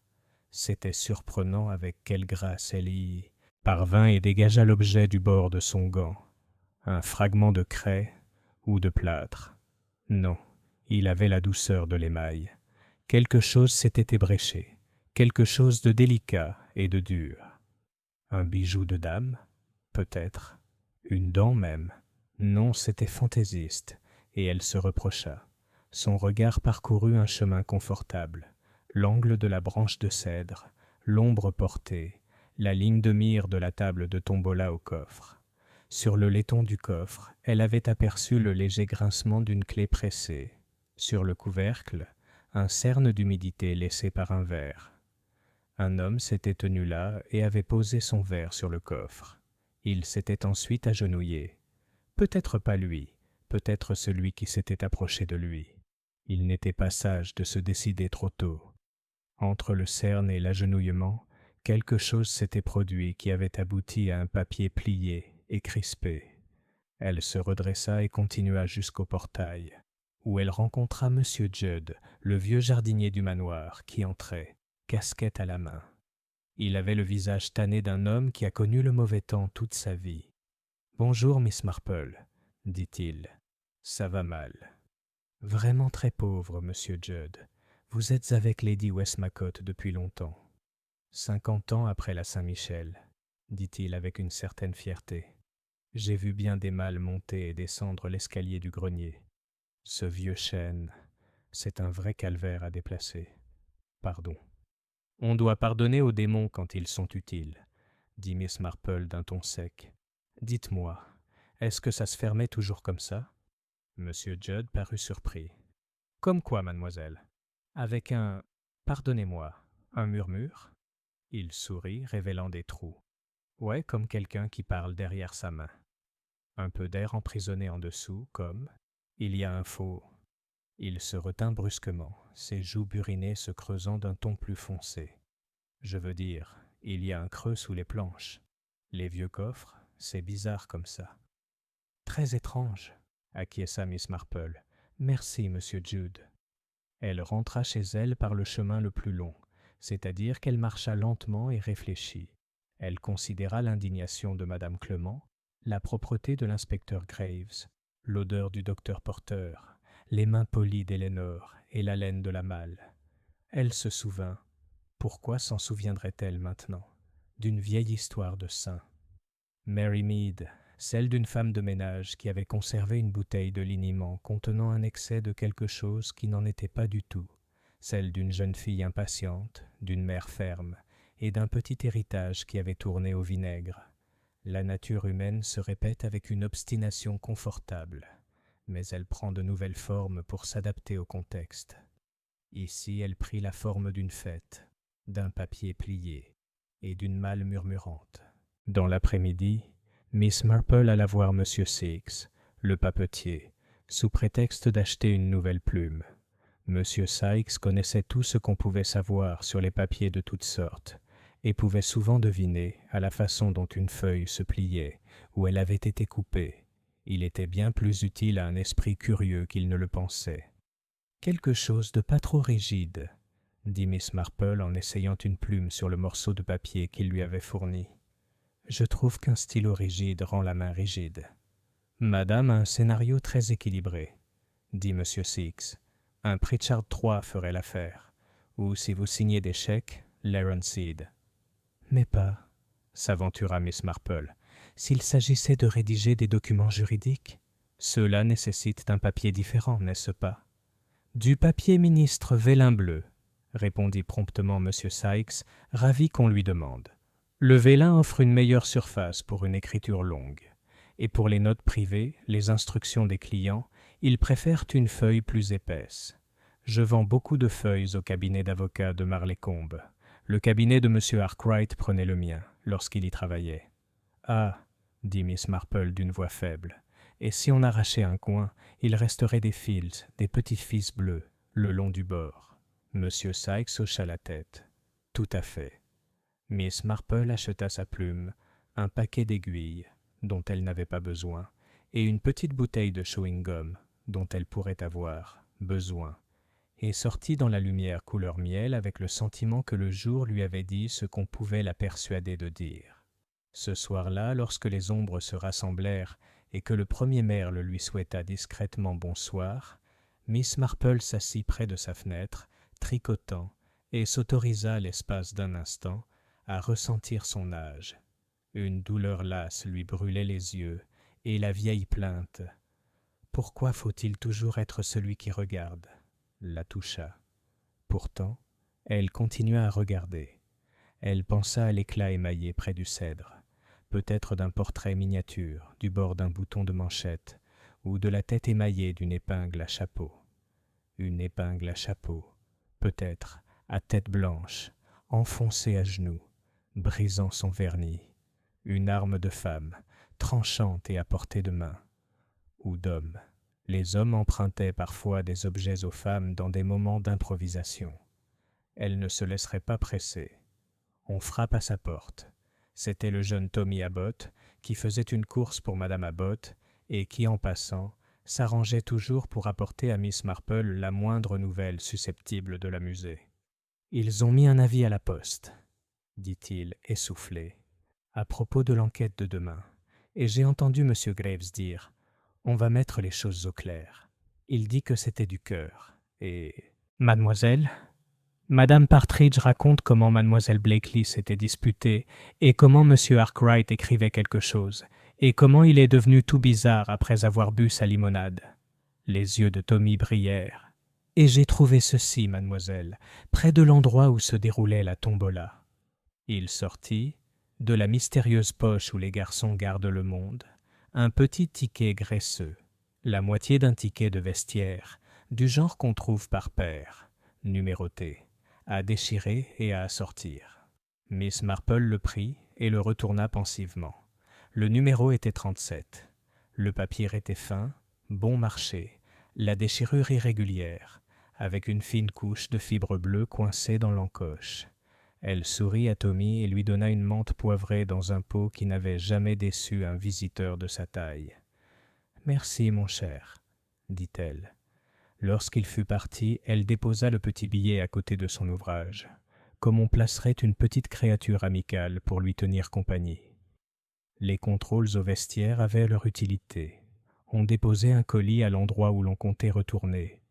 C'était surprenant avec quelle grâce elle y parvint et dégagea l'objet du bord de son gant. Un fragment de craie ou de plâtre. Non, il avait la douceur de l'émail. Quelque chose s'était ébréché, quelque chose de délicat et de dur. Un bijou de dame, peut-être, une dent même. Non, c'était fantaisiste, et elle se reprocha. Son regard parcourut un chemin confortable, l'angle de la branche de cèdre, l'ombre portée, la ligne de mire de la table de tombola au coffre. Sur le laiton du coffre, elle avait aperçu le léger grincement d'une clé pressée. Sur le couvercle, un cerne d'humidité laissé par un verre. Un homme s'était tenu là et avait posé son verre sur le coffre. Il s'était ensuite agenouillé. Peut-être pas lui, peut-être celui qui s'était approché de lui. Il n'était pas sage de se décider trop tôt. Entre le cerne et l'agenouillement, quelque chose s'était produit qui avait abouti à un papier plié et crispé. Elle se redressa et continua jusqu'au portail, où elle rencontra M. Judd, le vieux jardinier du manoir, qui entrait, casquette à la main. Il avait le visage tanné d'un homme qui a connu le mauvais temps toute sa vie. « Bonjour, Miss Marple, » dit-il. « Ça va mal. »« Vraiment très pauvre, Monsieur Judd. Vous êtes avec Lady Westmacott depuis longtemps. »« 50 ans après la Saint-Michel, » dit-il avec une certaine fierté. « J'ai vu bien des mâles monter et descendre l'escalier du grenier. Ce vieux chêne, c'est un vrai calvaire à déplacer. Pardon. »« On doit pardonner aux démons quand ils sont utiles, » dit Miss Marple d'un ton sec. « Dites-moi, est-ce que ça se fermait toujours comme ça ?» Monsieur Judd parut surpris. « Comme quoi, mademoiselle ? Avec un... Pardonnez-moi, un murmure ?» Il sourit, révélant des trous. « Ouais, comme quelqu'un qui parle derrière sa main. Un peu d'air emprisonné en dessous, comme... Il y a un faux... » Il se retint brusquement, ses joues burinées se creusant d'un ton plus foncé. « Je veux dire, il y a un creux sous les planches. Les vieux coffres, c'est bizarre comme ça. »« Très étrange, » acquiesça Miss Marple. « Merci, Monsieur Judd. » Elle rentra chez elle par le chemin le plus long, c'est-à-dire qu'elle marcha lentement et réfléchit. Elle considéra l'indignation de Madame Clement, la propreté de l'inspecteur Graves, l'odeur du docteur Porter, les mains polies d'Elénore et l'haleine de la malle. Elle se souvint, pourquoi s'en souviendrait-elle maintenant, d'une vieille histoire de saint. Mary Mead, celle d'une femme de ménage qui avait conservé une bouteille de liniment contenant un excès de quelque chose qui n'en était pas du tout, celle d'une jeune fille impatiente, d'une mère ferme, et d'un petit héritage qui avait tourné au vinaigre. La nature humaine se répète avec une obstination confortable, mais elle prend de nouvelles formes pour s'adapter au contexte. Ici, elle prit la forme d'une fête, d'un papier plié et d'une malle murmurante. Dans l'après-midi, Miss Marple alla voir M. Six, le papetier, sous prétexte d'acheter une nouvelle plume. M. Sykes connaissait tout ce qu'on pouvait savoir sur les papiers de toutes sortes, et pouvait souvent deviner, à la façon dont une feuille se pliait, où elle avait été coupée. Il était bien plus utile à un esprit curieux qu'il ne le pensait. « Quelque chose de pas trop rigide, » dit Miss Marple en essayant une plume sur le morceau de papier qu'il lui avait fourni. « Je trouve qu'un stylo rigide rend la main rigide. »« Madame a un scénario très équilibré, » dit M. Six. « Un Pritchard III ferait l'affaire, ou si vous signez des chèques, l'Ironseed. »« Mais pas, » s'aventura Miss Marple. « S'il s'agissait de rédiger des documents juridiques, ceux-là nécessitent un papier différent, n'est-ce pas ?»« Du papier ministre vélin bleu, » répondit promptement M. Sykes, ravi qu'on lui demande. Le vélin offre une meilleure surface pour une écriture longue. Et pour les notes privées, les instructions des clients, ils préfèrent une feuille plus épaisse. Je vends beaucoup de feuilles au cabinet d'avocats de Marleycombe. Le cabinet de M. Arkwright prenait le mien, lorsqu'il y travaillait. « Ah !» dit Miss Marple d'une voix faible. « Et si on arrachait un coin, il resterait des fils, des petits fils bleus, le long du bord. » M. Sykes hocha la tête. Tout à fait. Miss Marple acheta sa plume, un paquet d'aiguilles, dont elle n'avait pas besoin, et une petite bouteille de chewing-gum, dont elle pourrait avoir besoin, et sortit dans la lumière couleur miel avec le sentiment que le jour lui avait dit ce qu'on pouvait la persuader de dire. Ce soir-là, lorsque les ombres se rassemblèrent et que le premier merle lui souhaita discrètement bonsoir, Miss Marple s'assit près de sa fenêtre, tricotant, et s'autorisa l'espace d'un instant à ressentir son âge. Une douleur lasse lui brûlait les yeux, et la vieille plainte « Pourquoi faut-il toujours être celui qui regarde ?» la toucha. Pourtant, elle continua à regarder. Elle pensa à l'éclat émaillé près du cèdre, peut-être d'un portrait miniature, du bord d'un bouton de manchette, ou de la tête émaillée d'une épingle à chapeau. Une épingle à chapeau, peut-être, à tête blanche, enfoncée à genoux, brisant son vernis. Une arme de femme, tranchante et à portée de main, ou d'homme. Les hommes empruntaient parfois des objets aux femmes dans des moments d'improvisation. Elle ne se laisserait pas presser. On frappe à sa porte. C'était le jeune Tommy Abbott qui faisait une course pour Madame Abbott et qui, en passant, s'arrangeait toujours pour apporter à Miss Marple la moindre nouvelle susceptible de l'amuser. « Ils ont mis un avis à la poste, » dit-il, essoufflé, à propos de l'enquête de demain, et j'ai entendu M. Graves dire « On va mettre les choses au clair. » Il dit que c'était du cœur, et... Mademoiselle, Madame Partridge raconte comment Mademoiselle Blakeley s'était disputée, et comment M. Arkwright écrivait quelque chose, et comment il est devenu tout bizarre après avoir bu sa limonade. Les yeux de Tommy brillèrent. « Et j'ai trouvé ceci, mademoiselle, près de l'endroit où se déroulait la tombola. » Il sortit, de la mystérieuse poche où les garçons gardent le monde, un petit ticket graisseux, la moitié d'un ticket de vestiaire, du genre qu'on trouve par paire, numéroté, à déchirer et à assortir. Miss Marple le prit et le retourna pensivement. Le numéro était 37. Le papier était fin, bon marché, la déchirure irrégulière, avec une fine couche de fibre bleue coincée dans l'encoche. Elle sourit à Tommy et lui donna une menthe poivrée dans un pot qui n'avait jamais déçu un visiteur de sa taille. « Merci, mon cher, » dit-elle. Lorsqu'il fut parti, elle déposa le petit billet à côté de son ouvrage, comme on placerait une petite créature amicale pour lui tenir compagnie. Les contrôles au vestiaire avaient leur utilité. On déposait un colis à l'endroit où l'on comptait retourner.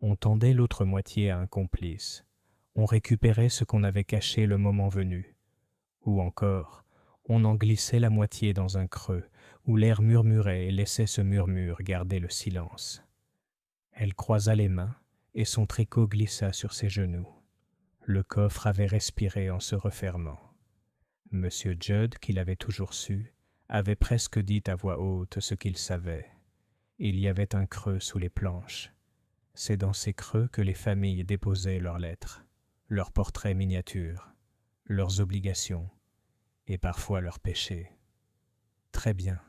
On tendait l'autre moitié à un complice. On récupérait ce qu'on avait caché le moment venu. Ou encore, on en glissait la moitié dans un creux, où l'air murmurait et laissait ce murmure garder le silence. Elle croisa les mains, et son tricot glissa sur ses genoux. Le coffre avait respiré en se refermant. Monsieur Judd, qui l'avait toujours su, avait presque dit à voix haute ce qu'il savait. Il y avait un creux sous les planches. C'est dans ces creux que les familles déposaient leurs lettres, leurs portraits miniatures, leurs obligations et parfois leurs péchés. « Très bien, »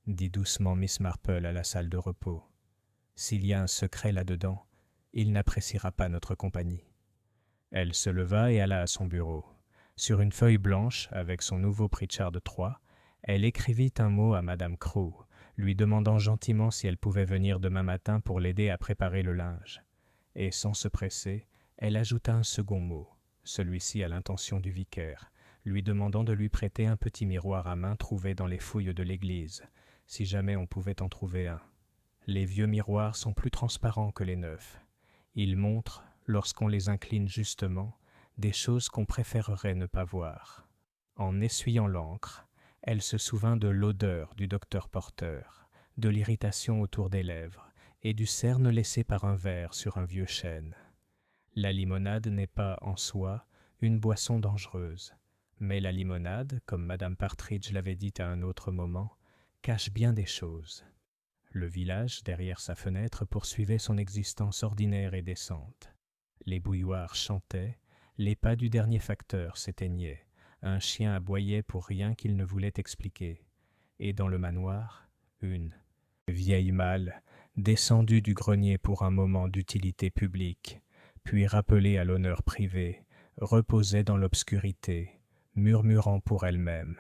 dit doucement Miss Marple à la salle de repos. « S'il y a un secret là-dedans, il n'appréciera pas notre compagnie. » Elle se leva et alla à son bureau. Sur une feuille blanche, avec son nouveau Pritchard III, elle écrivit un mot à Madame Crew, lui demandant gentiment si elle pouvait venir demain matin pour l'aider à préparer le linge. Et sans se presser, elle ajouta un second mot, celui-ci à l'intention du vicaire, lui demandant de lui prêter un petit miroir à main trouvé dans les fouilles de l'église, si jamais on pouvait en trouver un. Les vieux miroirs sont plus transparents que les neufs. Ils montrent, lorsqu'on les incline justement, des choses qu'on préférerait ne pas voir. En essuyant l'encre, elle se souvint de l'odeur du docteur Porter, de l'irritation autour des lèvres et du cerne laissé par un verre sur un vieux chêne. La limonade n'est pas, en soi, une boisson dangereuse, mais la limonade, comme Madame Partridge l'avait dit à un autre moment, cache bien des choses. Le village, derrière sa fenêtre, poursuivait son existence ordinaire et décente. Les bouilloires chantaient, les pas du dernier facteur s'éteignaient, un chien aboyait pour rien qu'il ne voulait expliquer, et dans le manoir, une vieille malle, descendue du grenier pour un moment d'utilité publique, puis rappelée à l'honneur privé, reposait dans l'obscurité, murmurant pour elle-même.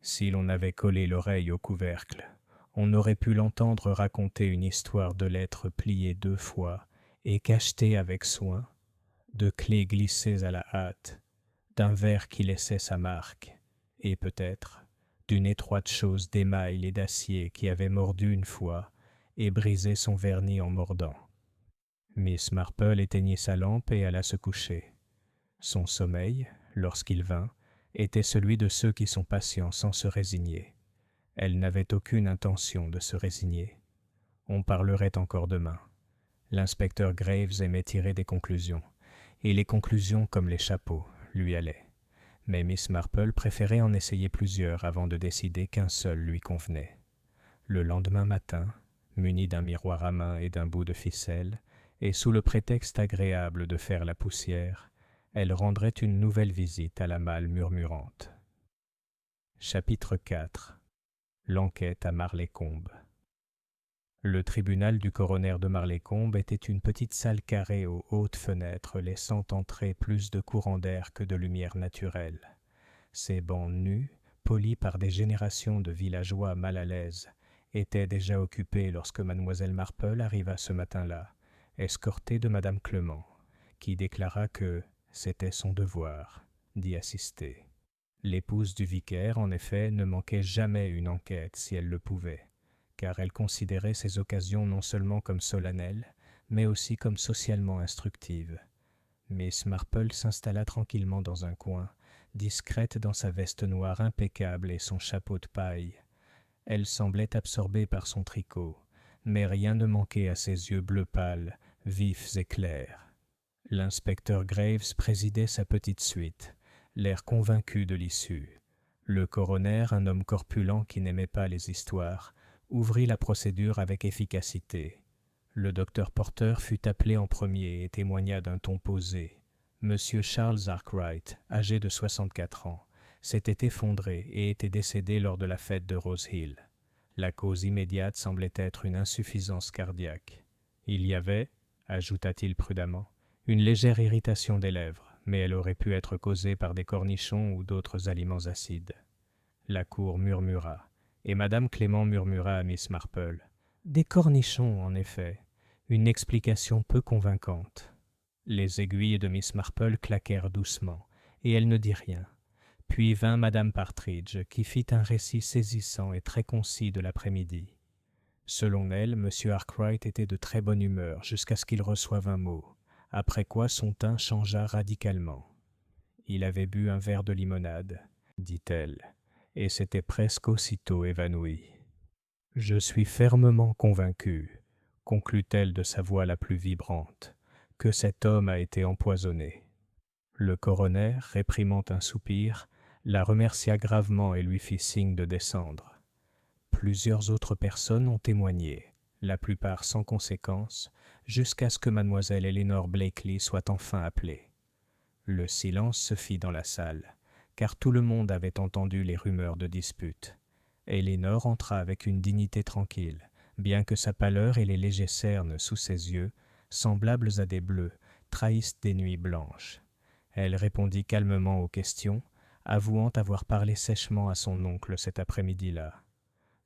Si l'on avait collé l'oreille au couvercle, on aurait pu l'entendre raconter une histoire de lettres pliées 2 fois et cachetées avec soin, de clés glissées à la hâte, d'un verre qui laissait sa marque, et peut-être d'une étroite chose d'émail et d'acier qui avait mordu une fois et brisé son vernis en mordant. Miss Marple éteignit sa lampe et alla se coucher. Son sommeil, lorsqu'il vint, était celui de ceux qui sont patients sans se résigner. Elle n'avait aucune intention de se résigner. On parlerait encore demain. L'inspecteur Graves aimait tirer des conclusions, et les conclusions, comme les chapeaux, lui allaient. Mais Miss Marple préférait en essayer plusieurs avant de décider qu'un seul lui convenait. Le lendemain matin, munie d'un miroir à main et d'un bout de ficelle, et sous le prétexte agréable de faire la poussière, elle rendrait une nouvelle visite à la malle murmurante. Chapitre 4. L'enquête à Marlécombe. Le tribunal du coroner de Marlécombe était une petite salle carrée aux hautes fenêtres laissant entrer plus de courant d'air que de lumière naturelle. Ses bancs nus, polis par des générations de villageois mal à l'aise, étaient déjà occupés lorsque mademoiselle Marple arriva ce matin-là, escortée de madame Clement, qui déclara que c'était son devoir d'y assister. L'épouse du vicaire, en effet, ne manquait jamais une enquête si elle le pouvait, car elle considérait ces occasions non seulement comme solennelles, mais aussi comme socialement instructives. Miss Marple s'installa tranquillement dans un coin, discrète dans sa veste noire impeccable et son chapeau de paille. Elle semblait absorbée par son tricot, mais rien ne manquait à ses yeux bleu pâle, vifs et clairs. L'inspecteur Graves présidait sa petite suite, l'air convaincu de l'issue. Le coroner, un homme corpulent qui n'aimait pas les histoires, ouvrit la procédure avec efficacité. Le docteur Porter fut appelé en premier et témoigna d'un ton posé. Monsieur Charles Arkwright, âgé de 64 ans, s'était effondré et était décédé lors de la fête de Rose Hill. La cause immédiate semblait être une insuffisance cardiaque. Il y avait, ajouta-t-il prudemment, une légère irritation des lèvres, mais elle aurait pu être causée par des cornichons ou d'autres aliments acides. La cour murmura, et madame Clément murmura à Miss Marple. Des cornichons, en effet, une explication peu convaincante. Les aiguilles de Miss Marple claquèrent doucement, et elle ne dit rien. Puis vint madame Partridge, qui fit un récit saisissant et très concis de l'après-midi. Selon elle, M. Arkwright était de très bonne humeur jusqu'à ce qu'il reçoive un mot, après quoi son teint changea radicalement. Il avait bu un verre de limonade, dit-elle, et s'était presque aussitôt évanoui. « Je suis fermement convaincue, conclut-elle de sa voix la plus vibrante, que cet homme a été empoisonné. » Le coroner, réprimant un soupir, la remercia gravement et lui fit signe de descendre. Plusieurs autres personnes ont témoigné, la plupart sans conséquence, jusqu'à ce que mademoiselle Eleanor Blakely soit enfin appelée. Le silence se fit dans la salle, car tout le monde avait entendu les rumeurs de dispute. Eleanor entra avec une dignité tranquille, bien que sa pâleur et les légers cernes sous ses yeux, semblables à des bleus, trahissent des nuits blanches. Elle répondit calmement aux questions, avouant avoir parlé sèchement à son oncle cet après-midi-là.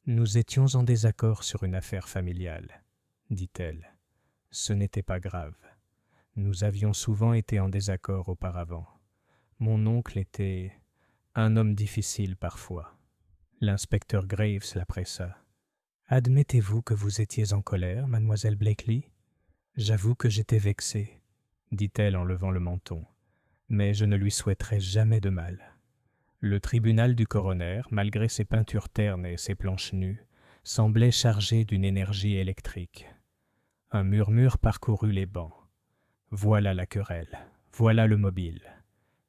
« Nous étions en désaccord sur une affaire familiale, dit-elle. Ce n'était pas grave. Nous avions souvent été en désaccord auparavant. Mon oncle était un homme difficile parfois. » L'inspecteur Graves la pressa. « Admettez-vous que vous étiez en colère, mademoiselle Blakely ? » « J'avoue que j'étais vexée, » dit-elle en levant le menton. « Mais je ne lui souhaiterais jamais de mal. » Le tribunal du coroner, malgré ses peintures ternes et ses planches nues, semblait chargé d'une énergie électrique. Un murmure parcourut les bancs. Voilà la querelle, voilà le mobile.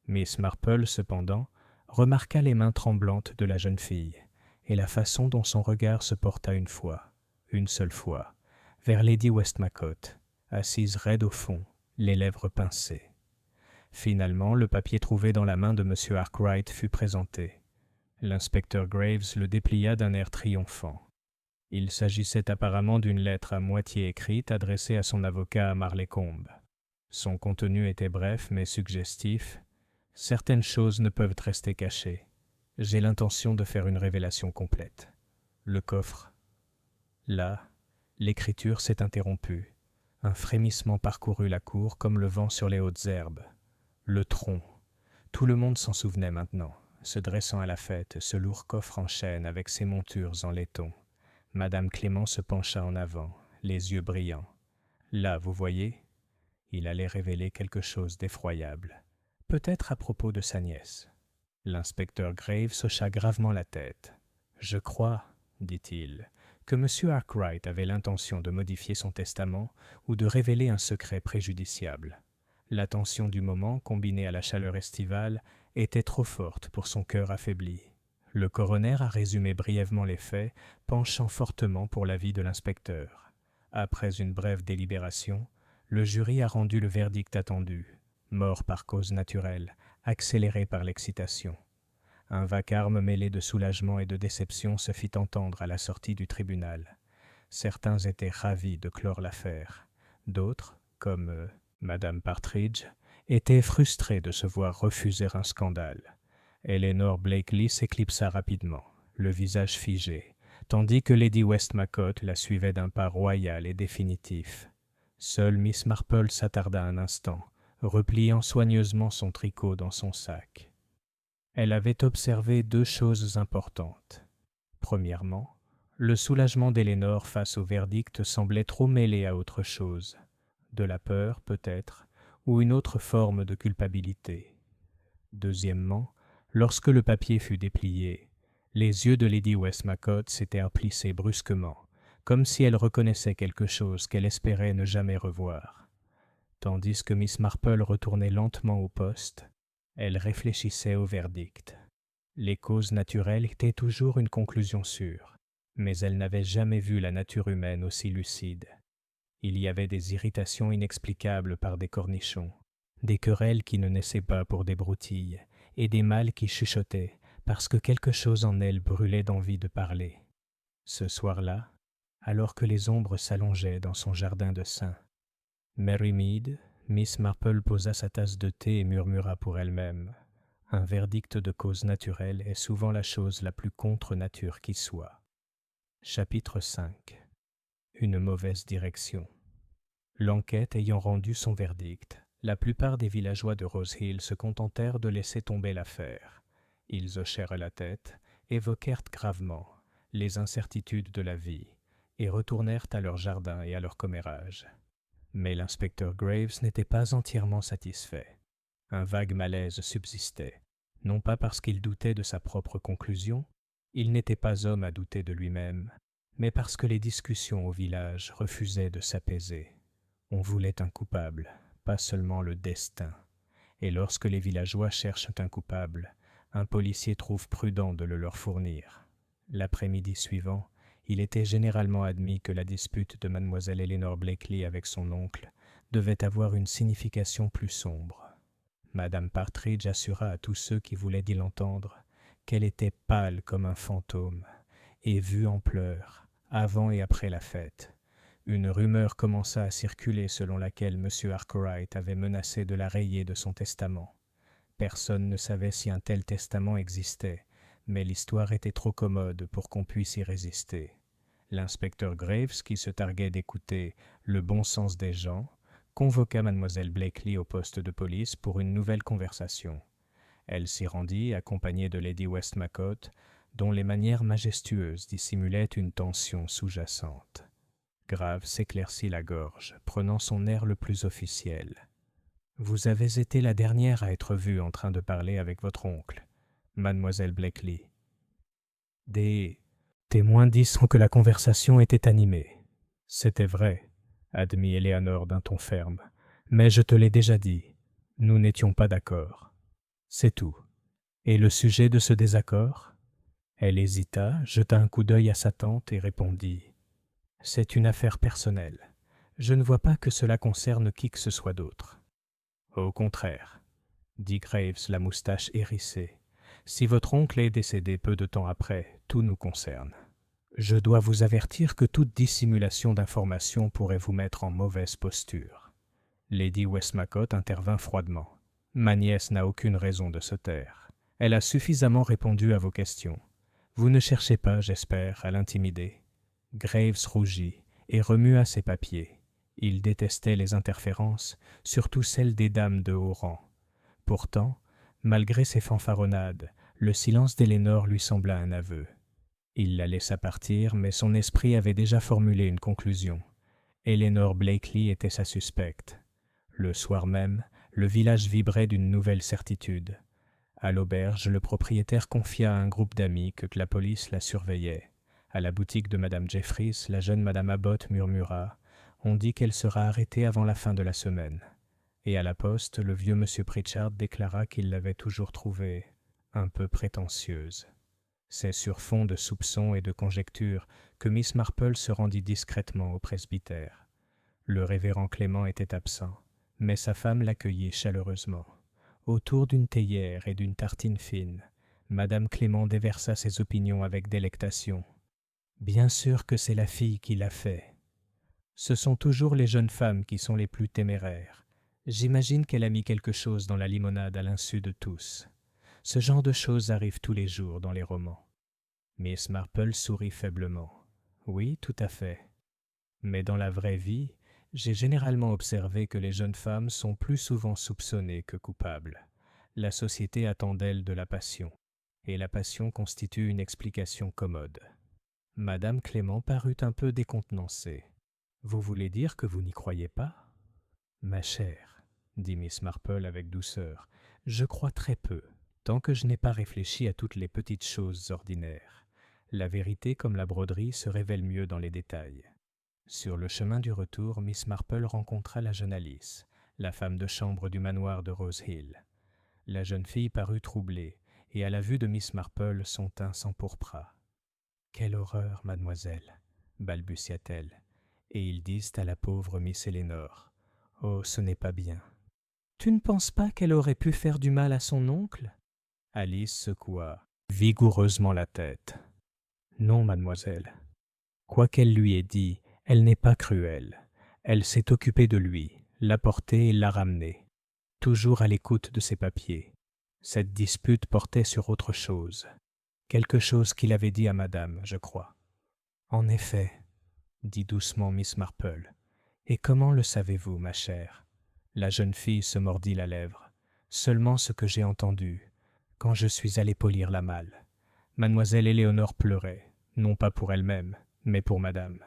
Miss Marple, cependant, remarqua les mains tremblantes de la jeune fille et la façon dont son regard se porta une seule fois, vers Lady Westmacott, assise raide au fond, les lèvres pincées. Finalement, le papier trouvé dans la main de M. Arkwright fut présenté. L'inspecteur Graves le déplia d'un air triomphant. Il s'agissait apparemment d'une lettre à moitié écrite adressée à son avocat à Marlécombe. Son contenu était bref mais suggestif, Certaines choses ne peuvent rester cachées. J'ai l'intention de faire une révélation complète. Le coffre. Là, l'écriture s'est interrompue. Un frémissement parcourut la cour comme le vent sur les hautes herbes. Le tronc. Tout le monde s'en souvenait maintenant, se dressant à la fête, ce lourd coffre en chêne avec ses montures en laiton. Madame Clément se pencha en avant, les yeux brillants. Là, vous voyez, il allait révéler quelque chose d'effroyable. Peut-être à propos de sa nièce. L'inspecteur Graves hocha gravement la tête. « Je crois, dit-il, que M. Arkwright avait l'intention de modifier son testament ou de révéler un secret préjudiciable. La tension du moment, combinée à la chaleur estivale, était trop forte pour son cœur affaibli. Le coroner a résumé brièvement les faits, penchant fortement pour l'avis de l'inspecteur. Après une brève délibération, le jury a rendu le verdict attendu. Mort par cause naturelle, accélérée par l'excitation. Un vacarme mêlé de soulagement et de déception se fit entendre à la sortie du tribunal. Certains étaient ravis de clore l'affaire. D'autres, comme Madame Partridge, étaient frustrés de se voir refuser un scandale. Eleanor Blakely s'éclipsa rapidement, le visage figé, tandis que Lady Westmacott la suivait d'un pas royal et définitif. Seule Miss Marple s'attarda un instant, repliant soigneusement son tricot dans son sac. Elle avait observé deux choses importantes. Premièrement, le soulagement d'Eleanor face au verdict semblait trop mêlé à autre chose, de la peur peut-être, ou une autre forme de culpabilité. Deuxièmement, lorsque le papier fut déplié, les yeux de Lady Westmacott s'étaient plissés brusquement, comme si elle reconnaissait quelque chose qu'elle espérait ne jamais revoir. Tandis que Miss Marple retournait lentement au poste, elle réfléchissait au verdict. Les causes naturelles étaient toujours une conclusion sûre, mais elle n'avait jamais vu la nature humaine aussi lucide. Il y avait des irritations inexplicables par des cornichons, des querelles qui ne naissaient pas pour des broutilles, et des mâles qui chuchotaient parce que quelque chose en elles brûlait d'envie de parler. Ce soir-là, alors que les ombres s'allongeaient dans son jardin de sein, Mary Mead, Miss Marple posa sa tasse de thé et murmura pour elle-même. Un verdict de cause naturelle est souvent la chose la plus contre nature qui soit. Chapitre 5. Une mauvaise direction. L'enquête ayant rendu son verdict, la plupart des villageois de Rose Hill se contentèrent de laisser tomber l'affaire. Ils hochèrent la tête, évoquèrent gravement les incertitudes de la vie et retournèrent à leur jardin et à leur commérage. Mais l'inspecteur Graves n'était pas entièrement satisfait. Un vague malaise subsistait, non pas parce qu'il doutait de sa propre conclusion, il n'était pas homme à douter de lui-même, mais parce que les discussions au village refusaient de s'apaiser. On voulait un coupable, pas seulement le destin. Et lorsque les villageois cherchent un coupable, un policier trouve prudent de le leur fournir. L'après-midi suivant, il était généralement admis que la dispute de mademoiselle Eleanor Blakely avec son oncle devait avoir une signification plus sombre. Madame Partridge assura à tous ceux qui voulaient y l'entendre qu'elle était pâle comme un fantôme et vue en pleurs, avant et après la fête. Une rumeur commença à circuler selon laquelle M. Arkwright avait menacé de la rayer de son testament. Personne ne savait si un tel testament existait, mais l'histoire était trop commode pour qu'on puisse y résister. L'inspecteur Graves, qui se targuait d'écouter le bon sens des gens, convoqua mademoiselle Blakely au poste de police pour une nouvelle conversation. Elle s'y rendit, accompagnée de Lady Westmacott, dont les manières majestueuses dissimulaient une tension sous-jacente. Graves s'éclaircit la gorge, prenant son air le plus officiel. « Vous avez été la dernière à être vue en train de parler avec votre oncle, mademoiselle Blakely. » Des témoins disent que la conversation était animée. « C'était vrai, » admit Eleanor d'un ton ferme, « mais je te l'ai déjà dit, nous n'étions pas d'accord. C'est tout. Et le sujet de ce désaccord ?» Elle hésita, jeta un coup d'œil à sa tante et répondit « C'est une affaire personnelle. Je ne vois pas que cela concerne qui que ce soit d'autre. » « Au contraire, » dit Graves, la moustache hérissée. « Si votre oncle est décédé peu de temps après, tout nous concerne. Je dois vous avertir que toute dissimulation d'informations pourrait vous mettre en mauvaise posture. » Lady Westmacott intervint froidement. « Ma nièce n'a aucune raison de se taire. Elle a suffisamment répondu à vos questions. Vous ne cherchez pas, j'espère, à l'intimider. » Graves rougit et remua ses papiers. Il détestait les interférences, surtout celles des dames de haut rang. Pourtant, malgré ses fanfaronnades, le silence d'Elénor lui sembla un aveu. Il la laissa partir, mais son esprit avait déjà formulé une conclusion. Elénor Blakely était sa suspecte. Le soir même, le village vibrait d'une nouvelle certitude. À l'auberge, le propriétaire confia à un groupe d'amis que la police la surveillait. À la boutique de Madame Jeffries, la jeune Madame Abbott murmura « On dit qu'elle sera arrêtée avant la fin de la semaine. » Et à la poste, le vieux Monsieur Pritchard déclara qu'il l'avait toujours trouvée un peu prétentieuse. C'est sur fond de soupçons et de conjectures que Miss Marple se rendit discrètement au presbytère. Le révérend Clément était absent, mais sa femme l'accueillit chaleureusement. Autour d'une théière et d'une tartine fine, Madame Clément déversa ses opinions avec délectation. « Bien sûr que c'est la fille qui l'a fait. Ce sont toujours les jeunes femmes qui sont les plus téméraires. J'imagine qu'elle a mis quelque chose dans la limonade à l'insu de tous. Ce genre de choses arrive tous les jours dans les romans. » Miss Marple sourit faiblement. « Oui, tout à fait. Mais dans la vraie vie, j'ai généralement observé que les jeunes femmes sont plus souvent soupçonnées que coupables. La société attend d'elles de la passion, et la passion constitue une explication commode. » Madame Clément parut un peu décontenancée. « Vous voulez dire que vous n'y croyez pas ? » « Ma chère, » dit Miss Marple avec douceur, « je crois très peu, tant que je n'ai pas réfléchi à toutes les petites choses ordinaires. La vérité comme la broderie se révèle mieux dans les détails. » Sur le chemin du retour, Miss Marple rencontra la jeune Alice, la femme de chambre du manoir de Rose Hill. La jeune fille parut troublée, et à la vue de Miss Marple, son teint s'empourpra. « Quelle horreur, mademoiselle !» balbutia-t-elle, et ils disent à la pauvre Miss Elénor. « Oh, ce n'est pas bien. »« Tu ne penses pas qu'elle aurait pu faire du mal à son oncle ?» Alice secoua vigoureusement la tête. « Non, mademoiselle. Quoi qu'elle lui ait dit, elle n'est pas cruelle. Elle s'est occupée de lui, l'a porté et l'a ramené, toujours à l'écoute de ses papiers. Cette dispute portait sur autre chose. Quelque chose qu'il avait dit à madame, je crois. »« En effet, » dit doucement Miss Marple. « Et comment le savez-vous, ma chère ?» La jeune fille se mordit la lèvre. « Seulement ce que j'ai entendu, quand je suis allée polir la malle. Mademoiselle Éléonore pleurait, non pas pour elle-même, mais pour madame.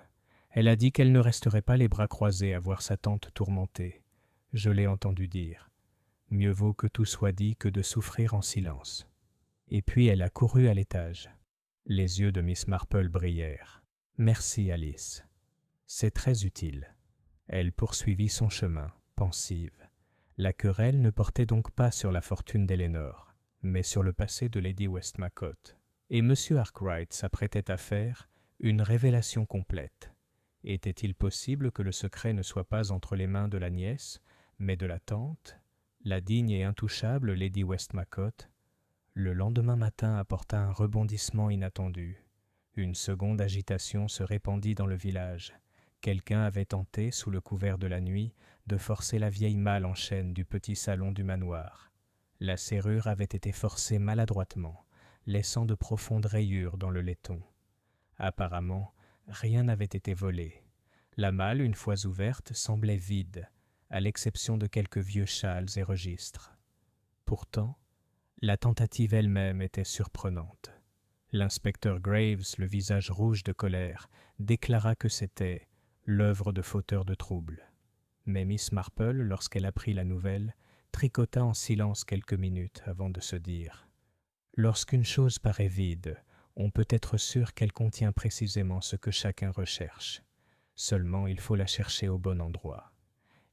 Elle a dit qu'elle ne resterait pas les bras croisés à voir sa tante tourmentée. Je l'ai entendu dire. Mieux vaut que tout soit dit que de souffrir en silence. » Et puis elle a couru à l'étage. Les yeux de Miss Marple brillèrent. « Merci, Alice. C'est très utile. » Elle poursuivit son chemin, pensive. La querelle ne portait donc pas sur la fortune d'Elénor, mais sur le passé de Lady Westmacott. Et M. Arkwright s'apprêtait à faire une révélation complète. Était-il possible que le secret ne soit pas entre les mains de la nièce, mais de la tante, la digne et intouchable Lady Westmacott? Le lendemain matin apporta un rebondissement inattendu. Une seconde agitation se répandit dans le village. Quelqu'un avait tenté, sous le couvert de la nuit, de forcer la vieille malle en chêne du petit salon du manoir. La serrure avait été forcée maladroitement, laissant de profondes rayures dans le laiton. Apparemment, rien n'avait été volé. La malle, une fois ouverte, semblait vide, à l'exception de quelques vieux châles et registres. Pourtant, la tentative elle-même était surprenante. L'inspecteur Graves, le visage rouge de colère, déclara que c'était l'œuvre de fauteurs de troubles. Mais Miss Marple, lorsqu'elle apprit la nouvelle, tricota en silence quelques minutes avant de se dire « Lorsqu'une chose paraît vide, on peut être sûr qu'elle contient précisément ce que chacun recherche. Seulement, il faut la chercher au bon endroit. »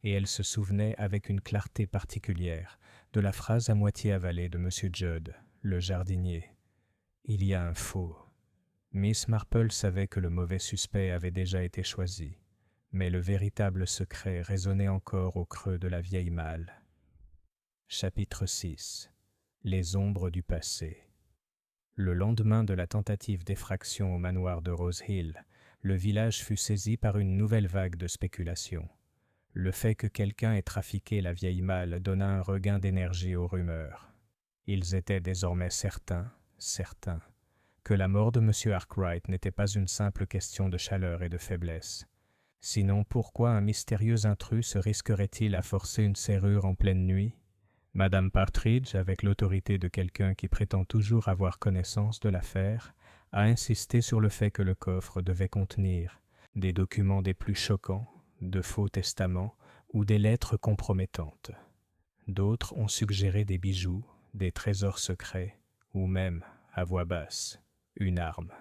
Et elle se souvenait avec une clarté particulière de la phrase à moitié avalée de M. Judd, le jardinier. « Il y a un faux. » Miss Marple savait que le mauvais suspect avait déjà été choisi, mais le véritable secret résonnait encore au creux de la vieille malle. Chapitre 6. Les ombres du passé. Le lendemain de la tentative d'effraction au manoir de Rose Hill, le village fut saisi par une nouvelle vague de spéculation. Le fait que quelqu'un ait trafiqué la vieille malle donna un regain d'énergie aux rumeurs. Ils étaient désormais certains, que la mort de M. Arkwright n'était pas une simple question de chaleur et de faiblesse. Sinon, pourquoi un mystérieux intrus se risquerait-il à forcer une serrure en pleine nuit? Madame Partridge, avec l'autorité de quelqu'un qui prétend toujours avoir connaissance de l'affaire, a insisté sur le fait que le coffre devait contenir des documents des plus choquants, de faux testaments ou des lettres compromettantes. D'autres ont suggéré des bijoux, des trésors secrets, ou même, à voix basse, une arme.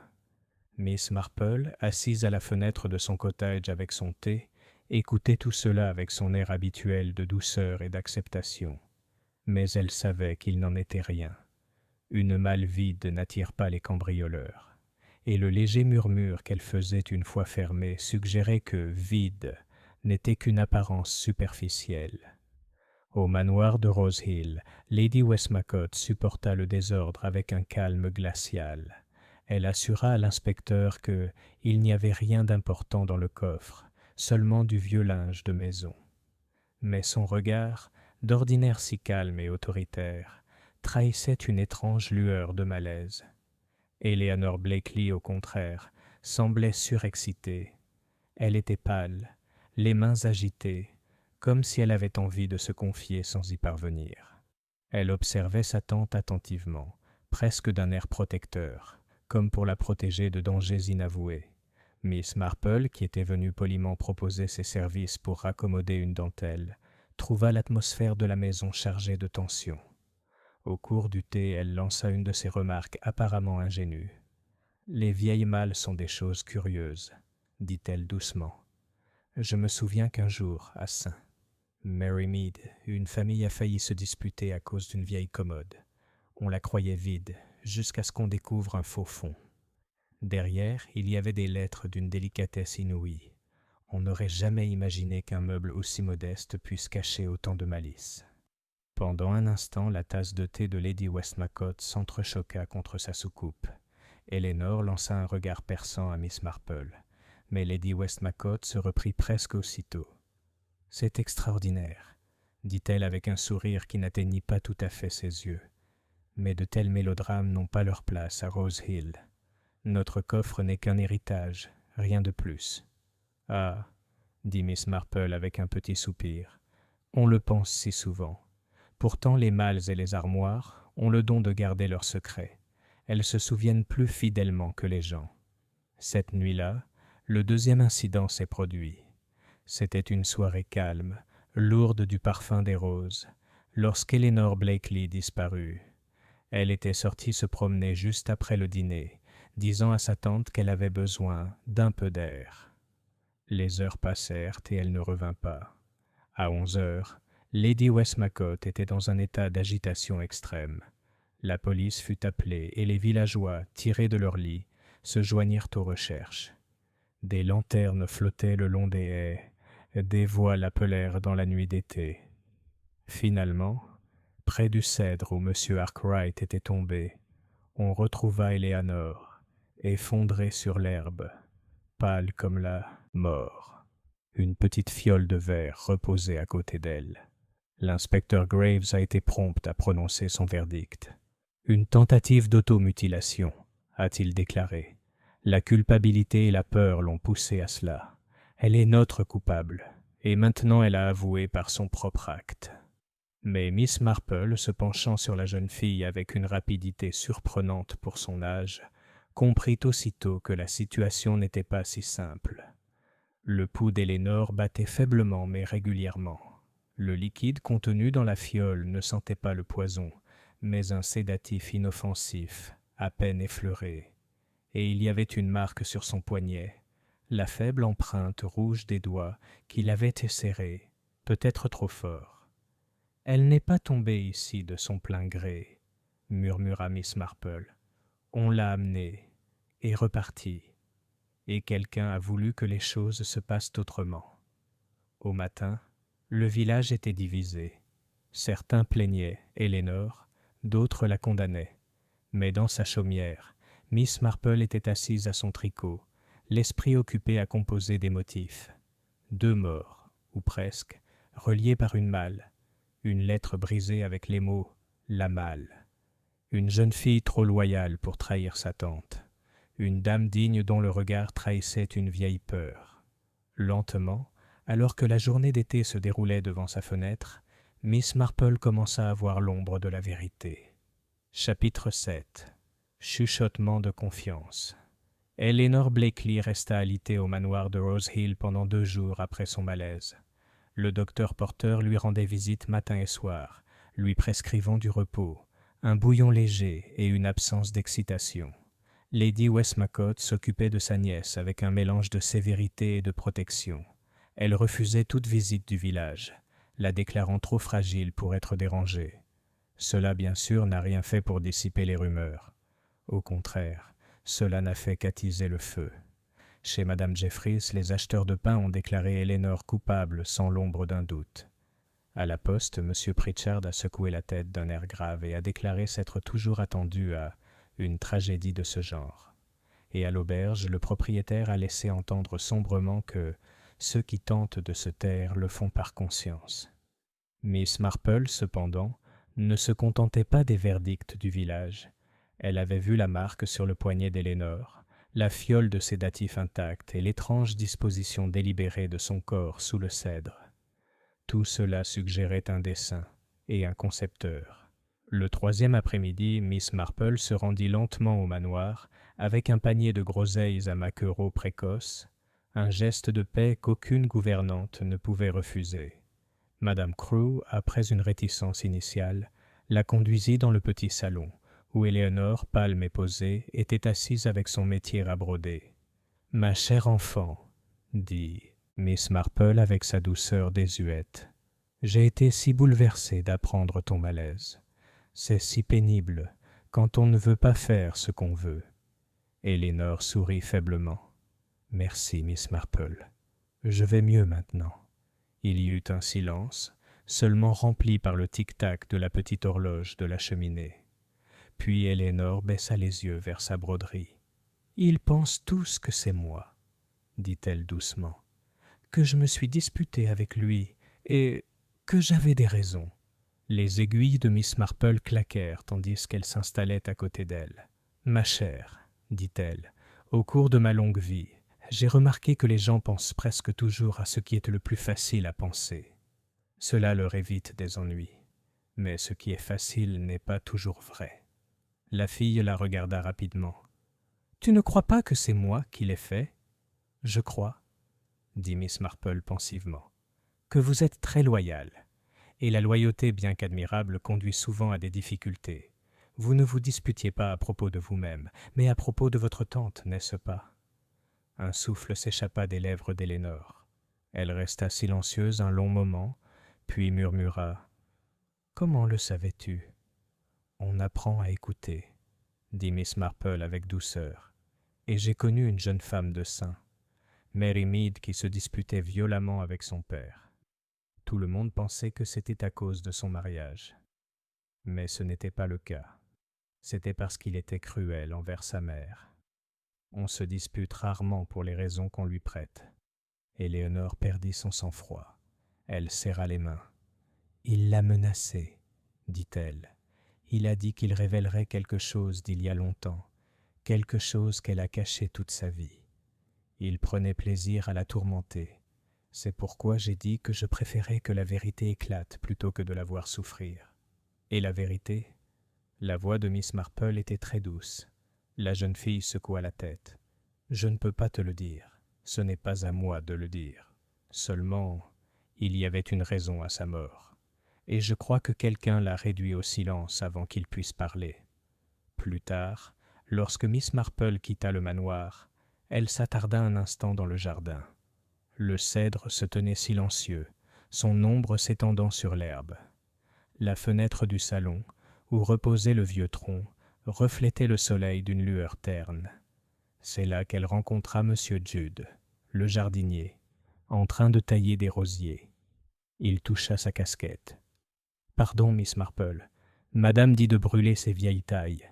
Miss Marple, assise à la fenêtre de son cottage avec son thé, écoutait tout cela avec son air habituel de douceur et d'acceptation. Mais elle savait qu'il n'en était rien. Une malle vide n'attire pas les cambrioleurs, et le léger murmure qu'elle faisait une fois fermée suggérait que vide n'était qu'une apparence superficielle. Au manoir de Rose Hill, Lady Westmacott supporta le désordre avec un calme glacial. Elle assura à l'inspecteur qu'il n'y avait rien d'important dans le coffre, seulement du vieux linge de maison. Mais son regard, d'ordinaire si calme et autoritaire, trahissait une étrange lueur de malaise. Eleanor Blakely, au contraire, semblait surexcitée. Elle était pâle, les mains agitées, comme si elle avait envie de se confier sans y parvenir. Elle observait sa tante attentivement, presque d'un air protecteur, comme pour la protéger de dangers inavoués. Miss Marple, qui était venue poliment proposer ses services pour raccommoder une dentelle, trouva l'atmosphère de la maison chargée de tension. Au cours du thé, elle lança une de ces remarques apparemment ingénues. « Les vieilles malles sont des choses curieuses, » dit-elle doucement. « Je me souviens qu'un jour, à St. Mary Mead, une famille a failli se disputer à cause d'une vieille commode. On la croyait vide, jusqu'à ce qu'on découvre un faux fond. Derrière, il y avait des lettres d'une délicatesse inouïe. On n'aurait jamais imaginé qu'un meuble aussi modeste puisse cacher autant de malice. » Pendant un instant, la tasse de thé de Lady Westmacott s'entrechoqua contre sa soucoupe. Eleanor lança un regard perçant à Miss Marple, mais Lady Westmacott se reprit presque aussitôt. « C'est extraordinaire, » dit-elle avec un sourire qui n'atteignit pas tout à fait ses yeux. « Mais de tels mélodrames n'ont pas leur place à Rose Hill. Notre coffre n'est qu'un héritage, rien de plus. »« Ah, » dit Miss Marple avec un petit soupir, « on le pense si souvent. Pourtant les malles et les armoires ont le don de garder leurs secrets. Elles se souviennent plus fidèlement que les gens. Cette nuit-là, le deuxième incident s'est produit. C'était une soirée calme, lourde du parfum des roses, lorsqu'Eleanor Blakely disparut. Elle était sortie se promener juste après le dîner, disant à sa tante qu'elle avait besoin d'un peu d'air. Les heures passèrent et elle ne revint pas. À 11 heures, Lady Westmacott était dans un état d'agitation extrême. La police fut appelée et les villageois, tirés de leurs lits, se joignirent aux recherches. Des lanternes flottaient le long des haies, des voix l'appelèrent dans la nuit d'été. Finalement, près du cèdre où M. Arkwright était tombé, on retrouva Eleanor, effondrée sur l'herbe, pâle comme la mort. Une petite fiole de verre reposait à côté d'elle. L'inspecteur Graves a été prompt à prononcer son verdict. « Une tentative d'automutilation », a-t-il déclaré. « La culpabilité et la peur l'ont poussée à cela. Elle est notre coupable, et maintenant elle a avoué par son propre acte. » Mais Miss Marple, se penchant sur la jeune fille avec une rapidité surprenante pour son âge, comprit aussitôt que la situation n'était pas si simple. Le pouls d'Eleanor battait faiblement mais régulièrement. Le liquide contenu dans la fiole ne sentait pas le poison, mais un sédatif inoffensif, à peine effleuré. Et il y avait une marque sur son poignet, la faible empreinte rouge des doigts qu'il avait serrés, peut-être trop fort. « Elle n'est pas tombée ici de son plein gré, » murmura Miss Marple. « On l'a amenée et repartie, et quelqu'un a voulu que les choses se passent autrement. » Au matin, le village était divisé. Certains plaignaient Eleanor, d'autres la condamnaient. Mais dans sa chaumière, Miss Marple était assise à son tricot, l'esprit occupé à composer des motifs. 2 morts, ou presque, reliée par une malle, une lettre brisée avec les mots « la malle ». Une jeune fille trop loyale pour trahir sa tante, une dame digne dont le regard trahissait une vieille peur. Lentement, alors que la journée d'été se déroulait devant sa fenêtre, Miss Marple commença à voir l'ombre de la vérité. Chapitre 7. Chuchotement de confiance. Eleanor Blakely resta alitée au manoir de Rose Hill pendant 2 jours après son malaise. Le docteur Porter lui rendait visite matin et soir, lui prescrivant du repos, un bouillon léger et une absence d'excitation. Lady Westmacott s'occupait de sa nièce avec un mélange de sévérité et de protection. Elle refusait toute visite du village, la déclarant trop fragile pour être dérangée. Cela, bien sûr, n'a rien fait pour dissiper les rumeurs. Au contraire, cela n'a fait qu'attiser le feu. Chez Madame Jeffries, les acheteurs de pain ont déclaré Eleanor coupable sans l'ombre d'un doute. À la poste, M. Pritchard a secoué la tête d'un air grave et a déclaré s'être toujours attendu à une tragédie de ce genre. Et à l'auberge, le propriétaire a laissé entendre sombrement que ceux qui tentent de se taire le font par conscience. Miss Marple, cependant, ne se contentait pas des verdicts du village. Elle avait vu la marque sur le poignet d'Eleanor, la fiole de sédatifs intacte et l'étrange disposition délibérée de son corps sous le cèdre. Tout cela suggérait un dessin et un concepteur. Le 3e après-midi, Miss Marple se rendit lentement au manoir avec un panier de groseilles à maquereaux précoces, un geste de paix qu'aucune gouvernante ne pouvait refuser. Madame Crewe, après une réticence initiale, la conduisit dans le petit salon, où Eleanor, pâle mais posée, était assise avec son métier à broder. « Ma chère enfant, dit Miss Marple avec sa douceur désuète, j'ai été si bouleversée d'apprendre ton malaise. C'est si pénible quand on ne veut pas faire ce qu'on veut. » Eleanor sourit faiblement. « Merci, Miss Marple. Je vais mieux maintenant. » Il y eut un silence, seulement rempli par le tic-tac de la petite horloge de la cheminée. Puis Eleanor baissa les yeux vers sa broderie. « Ils pensent tous que c'est moi, » dit-elle doucement, « que je me suis disputée avec lui et que j'avais des raisons. » Les aiguilles de Miss Marple claquèrent tandis qu'elle s'installait à côté d'elle. « Ma chère, » dit-elle, « au cours de ma longue vie, j'ai remarqué que les gens pensent presque toujours à ce qui est le plus facile à penser. Cela leur évite des ennuis. Mais ce qui est facile n'est pas toujours vrai. » La fille la regarda rapidement. « Tu ne crois pas que c'est moi qui l'ai fait ? » ?»« Je crois, » dit Miss Marple pensivement, « que vous êtes très loyale. Et la loyauté, bien qu'admirable, conduit souvent à des difficultés. Vous ne vous disputiez pas à propos de vous-même, mais à propos de votre tante, n'est-ce pas ? » Un souffle s'échappa des lèvres d'Eleanor. Elle resta silencieuse un long moment, puis murmura « Comment le savais-tu ? » « On apprend à écouter, » dit Miss Marple avec douceur. « Et j'ai connu une jeune femme de sein, Mary Mead, qui se disputait violemment avec son père. Tout le monde pensait que c'était à cause de son mariage. Mais ce n'était pas le cas. C'était parce qu'il était cruel envers sa mère. On se dispute rarement pour les raisons qu'on lui prête. » Eleanor perdit son sang-froid. Elle serra les mains. « Il l'a menacée, » dit-elle. « Il a dit qu'il révélerait quelque chose d'il y a longtemps, quelque chose qu'elle a caché toute sa vie. Il prenait plaisir à la tourmenter. C'est pourquoi j'ai dit que je préférais que la vérité éclate plutôt que de la voir souffrir. » « Et la vérité ?» La voix de Miss Marple était très douce. La jeune fille secoua la tête. « Je ne peux pas te le dire. Ce n'est pas à moi de le dire. Seulement, il y avait une raison à sa mort. Et je crois que quelqu'un l'a réduit au silence avant qu'il puisse parler. » Plus tard, lorsque Miss Marple quitta le manoir, elle s'attarda un instant dans le jardin. Le cèdre se tenait silencieux, son ombre s'étendant sur l'herbe. La fenêtre du salon, où reposait le vieux tronc, reflétait le soleil d'une lueur terne. C'est là qu'elle rencontra M. Judd, le jardinier, en train de tailler des rosiers. Il toucha sa casquette. « Pardon, Miss Marple, Madame dit de brûler ces vieilles tailles.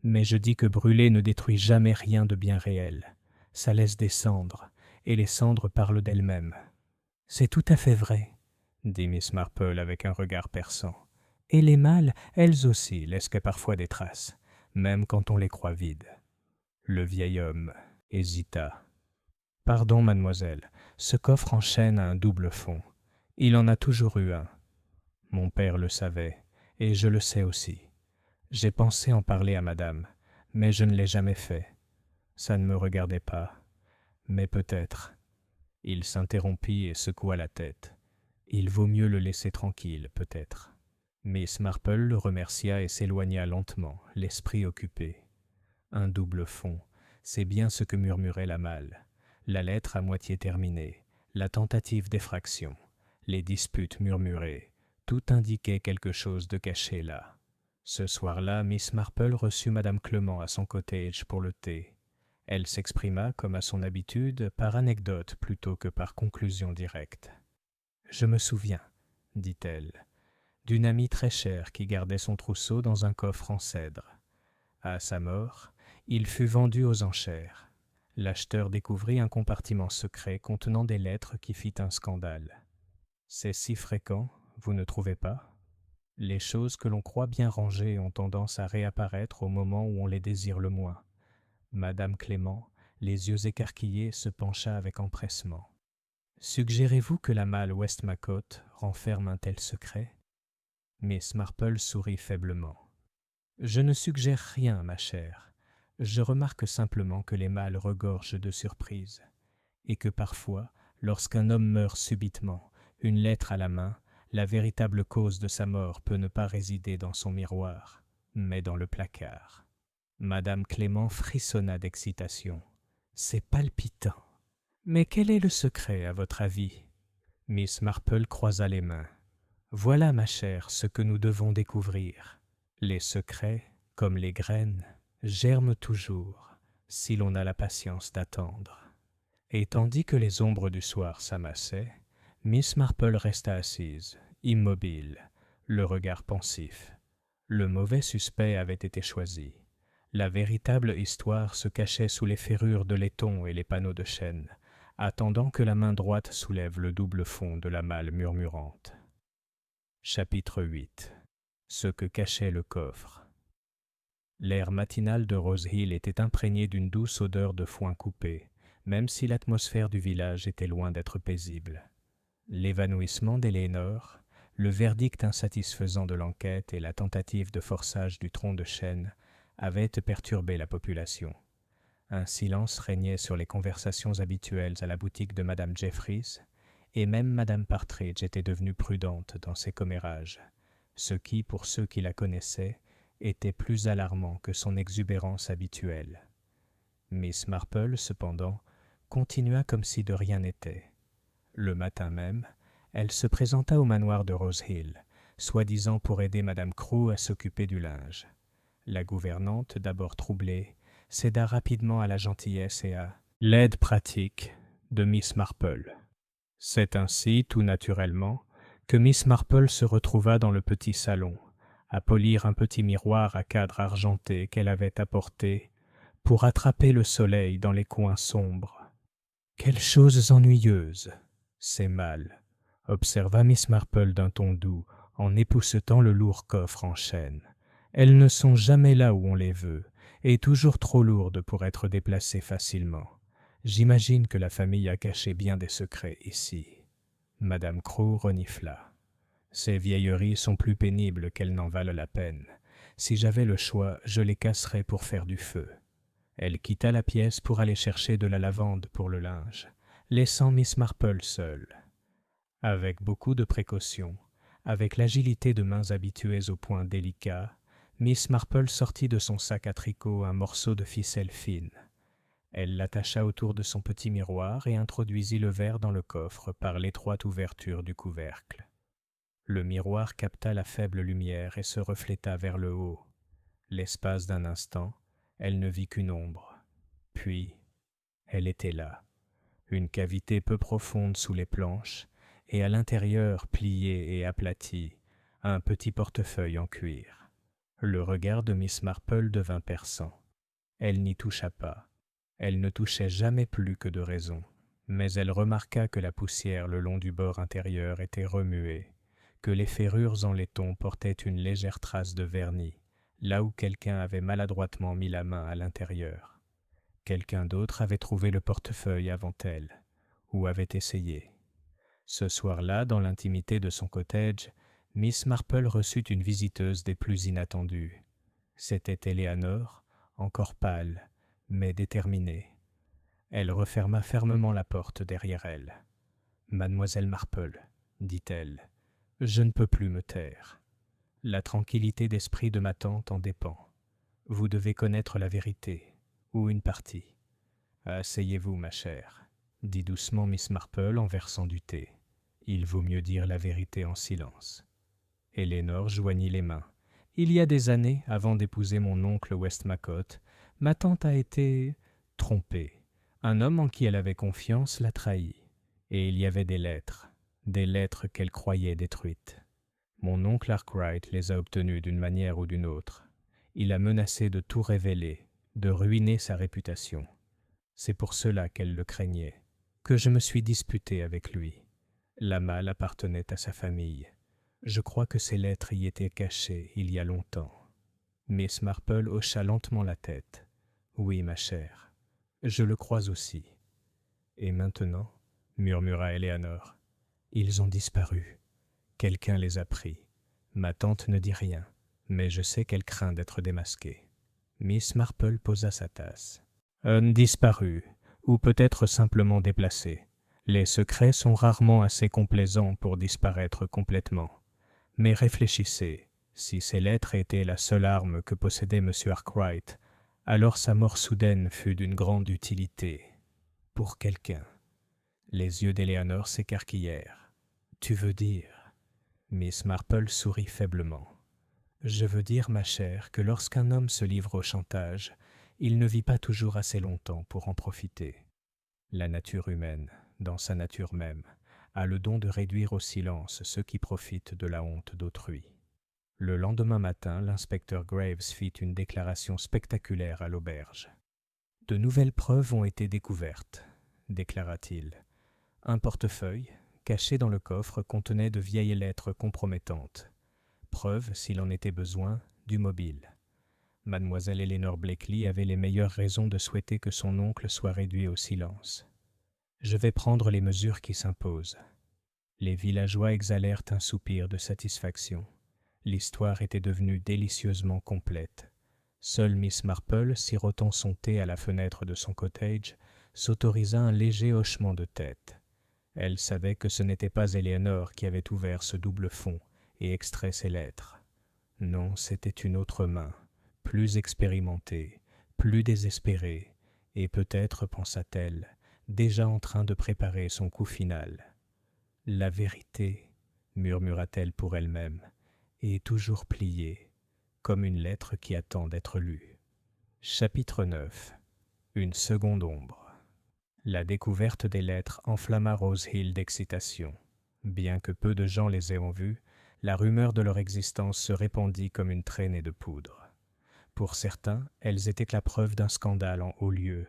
Mais je dis que brûler ne détruit jamais rien de bien réel. Ça laisse des cendres, et les cendres parlent d'elles-mêmes. C'est tout à fait vrai, dit Miss Marple avec un regard perçant. Et les mâles, elles aussi, laissent parfois des traces, même quand on les croit vides. Le vieil homme hésita. Pardon, mademoiselle, ce coffre en chêne a un double fond. Il en a toujours eu un. Mon père le savait, et je le sais aussi. J'ai pensé en parler à madame, mais je ne l'ai jamais fait. Ça ne me regardait pas. Mais peut-être. Il s'interrompit et secoua la tête. Il vaut mieux le laisser tranquille, peut-être. Miss Marple le remercia et s'éloigna lentement, l'esprit occupé. Un double fond, c'est bien ce que murmurait la malle. La lettre à moitié terminée, la tentative d'effraction, les disputes murmurées, tout indiquait quelque chose de caché là. Ce soir-là, Miss Marple reçut madame Clement à son cottage pour le thé. Elle s'exprima, comme à son habitude, par anecdote plutôt que par conclusion directe. « Je me souviens, dit-elle, d'une amie très chère qui gardait son trousseau dans un coffre en cèdre. À sa mort, il fut vendu aux enchères. L'acheteur découvrit un compartiment secret contenant des lettres qui fit un scandale. C'est si fréquent, vous ne trouvez pas ? Les choses que l'on croit bien rangées ont tendance à réapparaître au moment où on les désire le moins. Madame Clément, les yeux écarquillés, se pencha avec empressement. « Suggérez-vous que la malle Westmacott renferme un tel secret ?» Miss Marple sourit faiblement. « Je ne suggère rien, ma chère. Je remarque simplement que les mâles regorgent de surprises, et que parfois, lorsqu'un homme meurt subitement, une lettre à la main, la véritable cause de sa mort peut ne pas résider dans son miroir, mais dans le placard. » Madame Clément frissonna d'excitation. « C'est palpitant. Mais quel est le secret, à votre avis ?» Miss Marple croisa les mains. « Voilà, ma chère, ce que nous devons découvrir. Les secrets, comme les graines, germent toujours, si l'on a la patience d'attendre. » Et tandis que les ombres du soir s'amassaient, Miss Marple resta assise, immobile, le regard pensif. Le mauvais suspect avait été choisi. La véritable histoire se cachait sous les ferrures de laiton et les panneaux de chêne, attendant que la main droite soulève le double fond de la malle murmurante. Chapitre 8. Ce que cachait le coffre. L'air matinal de Rose Hill était imprégné d'une douce odeur de foin coupé, même si l'atmosphère du village était loin d'être paisible. L'évanouissement d'Eléonore, le verdict insatisfaisant de l'enquête et la tentative de forçage du tronc de chêne avaient perturbé la population. Un silence régnait sur les conversations habituelles à la boutique de Madame Jeffries, et même Madame Partridge était devenue prudente dans ses commérages, ce qui, pour ceux qui la connaissaient, était plus alarmant que son exubérance habituelle. Miss Marple, cependant, continua comme si de rien n'était. Le matin même, elle se présenta au manoir de Rose Hill, soi-disant pour aider Madame Crew à s'occuper du linge. La gouvernante, d'abord troublée, céda rapidement à la gentillesse et à l'aide pratique de Miss Marple. C'est ainsi, tout naturellement, que Miss Marple se retrouva dans le petit salon, à polir un petit miroir à cadre argenté qu'elle avait apporté pour attraper le soleil dans les coins sombres. « Quelles choses ennuyeuses, ces mâles !» observa Miss Marple d'un ton doux, en époussetant le lourd coffre en chêne. « Elles ne sont jamais là où on les veut, et toujours trop lourdes pour être déplacées facilement. J'imagine que la famille a caché bien des secrets ici. » Madame Crew renifla. « Ces vieilleries sont plus pénibles qu'elles n'en valent la peine. Si j'avais le choix, je les casserais pour faire du feu. » Elle quitta la pièce pour aller chercher de la lavande pour le linge, laissant Miss Marple seule. Avec beaucoup de précaution, avec l'agilité de mains habituées aux points délicats, Miss Marple sortit de son sac à tricot un morceau de ficelle fine. Elle l'attacha autour de son petit miroir et introduisit le verre dans le coffre par l'étroite ouverture du couvercle. Le miroir capta la faible lumière et se refléta vers le haut. L'espace d'un instant, elle ne vit qu'une ombre. Puis, elle était là, une cavité peu profonde sous les planches, et à l'intérieur, plié et aplati, un petit portefeuille en cuir. Le regard de Miss Marple devint perçant. Elle n'y toucha pas. Elle ne touchait jamais plus que de raison. Mais elle remarqua que la poussière le long du bord intérieur était remuée, que les ferrures en laiton portaient une légère trace de vernis, là où quelqu'un avait maladroitement mis la main à l'intérieur. Quelqu'un d'autre avait trouvé le portefeuille avant elle, ou avait essayé. Ce soir-là, dans l'intimité de son cottage, Miss Marple reçut une visiteuse des plus inattendues. C'était Eleanor, encore pâle, mais déterminée. Elle referma fermement la porte derrière elle. « Mademoiselle Marple, dit-elle, je ne peux plus me taire. La tranquillité d'esprit de ma tante en dépend. Vous devez connaître la vérité, ou une partie. Asseyez-vous, ma chère, dit doucement Miss Marple en versant du thé. Il vaut mieux dire la vérité en silence. Eleanor joignit les mains. Il y a des années, avant d'épouser mon oncle Westmacott, ma tante a été trompée. Un homme en qui elle avait confiance l'a trahie. Et il y avait des lettres qu'elle croyait détruites. Mon oncle Arkwright les a obtenues d'une manière ou d'une autre. Il a menacé de tout révéler, de ruiner sa réputation. C'est pour cela qu'elle le craignait, que je me suis disputé avec lui. La malle appartenait à sa famille. Je crois que ces lettres y étaient cachées il y a longtemps. Miss Marple hocha lentement la tête. Oui, ma chère, je le crois aussi. Et maintenant, murmura Eleanor, ils ont disparu. Quelqu'un les a pris. Ma tante ne dit rien, mais je sais qu'elle craint d'être démasquée. Miss Marple posa sa tasse. Disparu, ou peut-être simplement déplacé. Les secrets sont rarement assez complaisants pour disparaître complètement. Mais réfléchissez, si ces lettres étaient la seule arme que possédait M. Arkwright, alors sa mort soudaine fut d'une grande utilité. Pour quelqu'un. Les yeux d'Eleanor s'écarquillèrent. « Tu veux dire ?» Miss Marple sourit faiblement. « Je veux dire, ma chère, que lorsqu'un homme se livre au chantage, il ne vit pas toujours assez longtemps pour en profiter. La nature humaine, dans sa nature même, a le don de réduire au silence ceux qui profitent de la honte d'autrui. » Le lendemain matin, l'inspecteur Graves fit une déclaration spectaculaire à l'auberge. « De nouvelles preuves ont été découvertes, » déclara-t-il. Un portefeuille, caché dans le coffre, contenait de vieilles lettres compromettantes. Preuve, s'il en était besoin, du mobile. Mademoiselle Eleanor Blakely avait les meilleures raisons de souhaiter que son oncle soit réduit au silence. « Je vais prendre les mesures qui s'imposent. » Les villageois exhalèrent un soupir de satisfaction. L'histoire était devenue délicieusement complète. Seule Miss Marple, sirotant son thé à la fenêtre de son cottage, s'autorisa un léger hochement de tête. Elle savait que ce n'était pas Eleanor qui avait ouvert ce double fond et extrait ces lettres. Non, c'était une autre main, plus expérimentée, plus désespérée, et peut-être, pensa-t-elle, déjà en train de préparer son coup final. « La vérité, murmura-t-elle pour elle-même, est toujours pliée, comme une lettre qui attend d'être lue. » Chapitre 9. Une seconde ombre. La découverte des lettres enflamma Rose Hill d'excitation. Bien que peu de gens les aient vues, la rumeur de leur existence se répandit comme une traînée de poudre. Pour certains, elles étaient la preuve d'un scandale en haut lieu.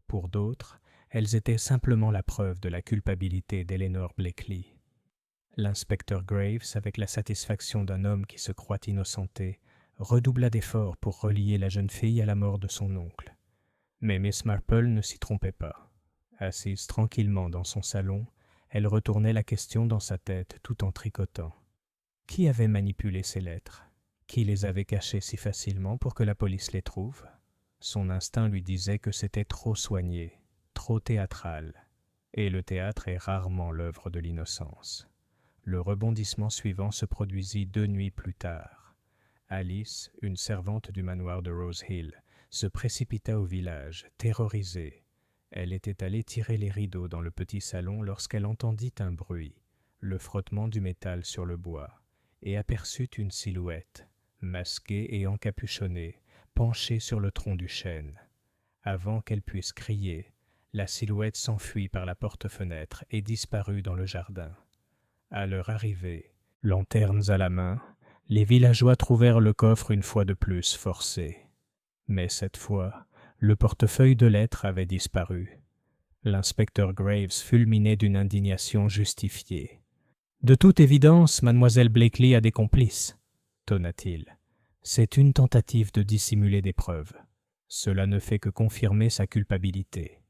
Pour d'autres, elles étaient simplement la preuve de la culpabilité d'Eleanor Blakely. L'inspecteur Graves, avec la satisfaction d'un homme qui se croit innocenté, redoubla d'efforts pour relier la jeune fille à la mort de son oncle. Mais Miss Marple ne s'y trompait pas. Assise tranquillement dans son salon, elle retournait la question dans sa tête tout en tricotant. Qui avait manipulé ces lettres? Qui les avait cachées si facilement pour que la police les trouve? Son instinct lui disait que c'était trop soigné, trop théâtral. Et le théâtre est rarement l'œuvre de l'innocence. Le rebondissement suivant se produisit 2 nuits plus tard. Alice, une servante du manoir de Rose Hill, se précipita au village, terrorisée. Elle était allée tirer les rideaux dans le petit salon lorsqu'elle entendit un bruit, le frottement du métal sur le bois, et aperçut une silhouette, masquée et encapuchonnée, penchée sur le tronc du chêne. Avant qu'elle puisse crier, la silhouette s'enfuit par la porte-fenêtre et disparut dans le jardin. À leur arrivée, lanternes à la main, les villageois trouvèrent le coffre une fois de plus forcé. Mais cette fois, le portefeuille de lettres avait disparu. L'inspecteur Graves fulminait d'une indignation justifiée. « De toute évidence, mademoiselle Blakely a des complices, » tonna-t-il. « C'est une tentative de dissimuler des preuves. Cela ne fait que confirmer sa culpabilité. »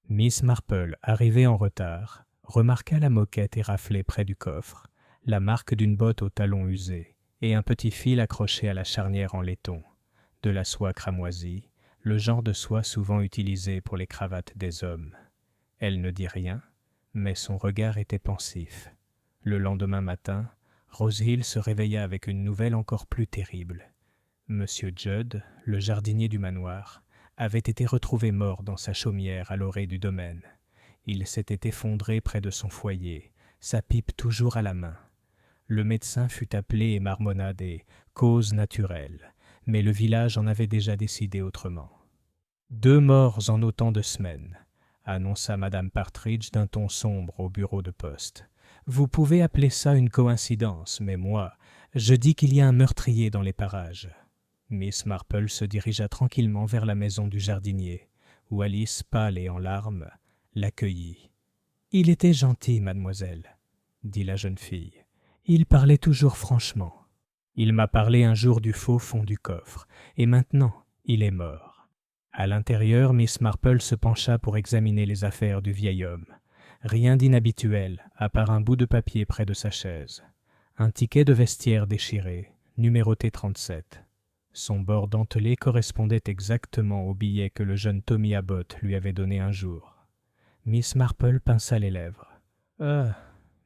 Miss Marple, arrivée en retard, remarqua la moquette éraflée près du coffre, la marque d'une botte au talon usé et un petit fil accroché à la charnière en laiton, de la soie cramoisie, le genre de soie souvent utilisée pour les cravates des hommes. Elle ne dit rien, mais son regard était pensif. Le lendemain matin, Rosehill se réveilla avec une nouvelle encore plus terrible. Monsieur Judd, le jardinier du manoir, avait été retrouvé mort dans sa chaumière à l'orée du domaine. Il s'était effondré près de son foyer, sa pipe toujours à la main. Le médecin fut appelé et marmonna des « causes naturelles », mais le village en avait déjà décidé autrement. « 2 morts en autant de semaines », annonça Madame Partridge d'un ton sombre au bureau de poste. « Vous pouvez appeler ça une coïncidence, mais moi, je dis qu'il y a un meurtrier dans les parages. » Miss Marple se dirigea tranquillement vers la maison du jardinier, où Alice, pâle et en larmes, l'accueillit. « Il était gentil, mademoiselle, » dit la jeune fille. « Il parlait toujours franchement. Il m'a parlé un jour du faux fond du coffre, et maintenant, il est mort. » À l'intérieur, Miss Marple se pencha pour examiner les affaires du vieil homme. Rien d'inhabituel, à part un bout de papier près de sa chaise. Un ticket de vestiaire déchiré, numéroté 37. Son bord dentelé correspondait exactement au billet que le jeune Tommy Abbott lui avait donné un jour. Miss Marple pinça les lèvres. « Ah !»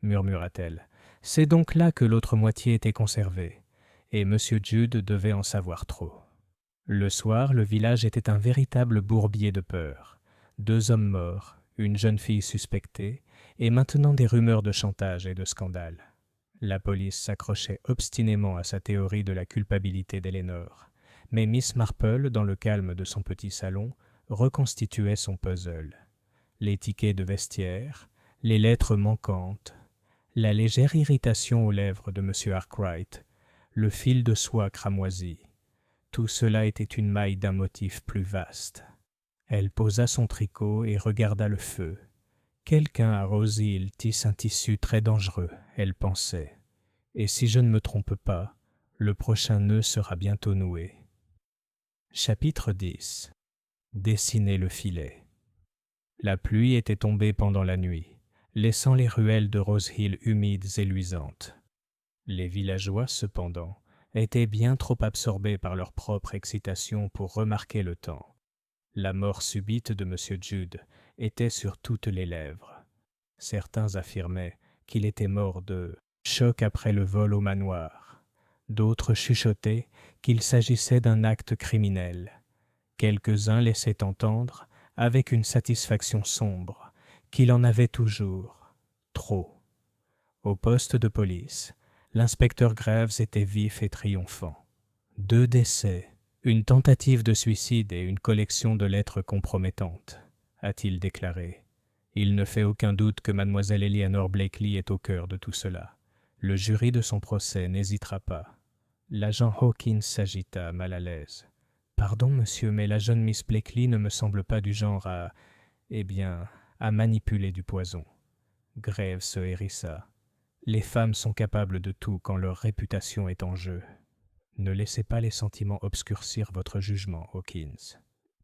murmura-t-elle. « C'est donc là que l'autre moitié était conservée. » Et M. Judd devait en savoir trop. Le soir, le village était un véritable bourbier de peur. 2 hommes morts, une jeune fille suspectée, et maintenant des rumeurs de chantage et de scandale. La police s'accrochait obstinément à sa théorie de la culpabilité d'Eleanor. Mais Miss Marple, dans le calme de son petit salon, reconstituait son puzzle. Les tickets de vestiaire, les lettres manquantes, la légère irritation aux lèvres de M. Arkwright, le fil de soie cramoisi. Tout cela était une maille d'un motif plus vaste. Elle posa son tricot et regarda le feu. Quelqu'un à Rosehill tisse un tissu très dangereux, elle pensait. Et si je ne me trompe pas, le prochain nœud sera bientôt noué. Chapitre 10. Dessiner le filet. La pluie était tombée pendant la nuit, laissant les ruelles de Rosehill humides et luisantes. Les villageois, cependant, étaient bien trop absorbés par leur propre excitation pour remarquer le temps. La mort subite de M. Judd était sur toutes les lèvres. Certains affirmaient qu'il était mort de choc après le vol au manoir. D'autres chuchotaient qu'il s'agissait d'un acte criminel. Quelques-uns laissaient entendre, avec une satisfaction sombre, qu'il en avait toujours trop. Au poste de police, l'inspecteur Graves était vif et triomphant. 2 décès, une tentative de suicide et une collection de lettres compromettantes, a-t-il déclaré. Il ne fait aucun doute que mademoiselle Eleanor Blakely est au cœur de tout cela. Le jury de son procès n'hésitera pas. L'agent Hawkins s'agita, mal à l'aise. « Pardon, monsieur, mais la jeune Miss Blakely ne me semble pas du genre à manipuler du poison. » Graves se hérissa. « Les femmes sont capables de tout quand leur réputation est en jeu. » Ne laissez pas les sentiments obscurcir votre jugement, Hawkins.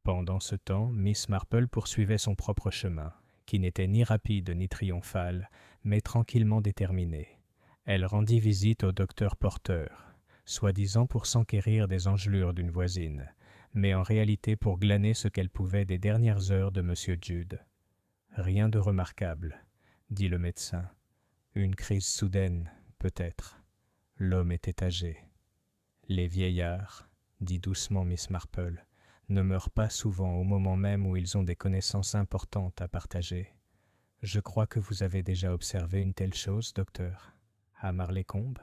Pendant ce temps, Miss Marple poursuivait son propre chemin, qui n'était ni rapide ni triomphal, mais tranquillement déterminé. Elle rendit visite au docteur Porter, soi-disant pour s'enquérir des engelures d'une voisine, mais en réalité pour glaner ce qu'elle pouvait des dernières heures de M. Judd. « Rien de remarquable, » dit le médecin. « Une crise soudaine, peut-être. » L'homme était âgé. « Les vieillards, » dit doucement Miss Marple, « ne meurent pas souvent au moment même où ils ont des connaissances importantes à partager. Je crois que vous avez déjà observé une telle chose, docteur, à Marleycombe.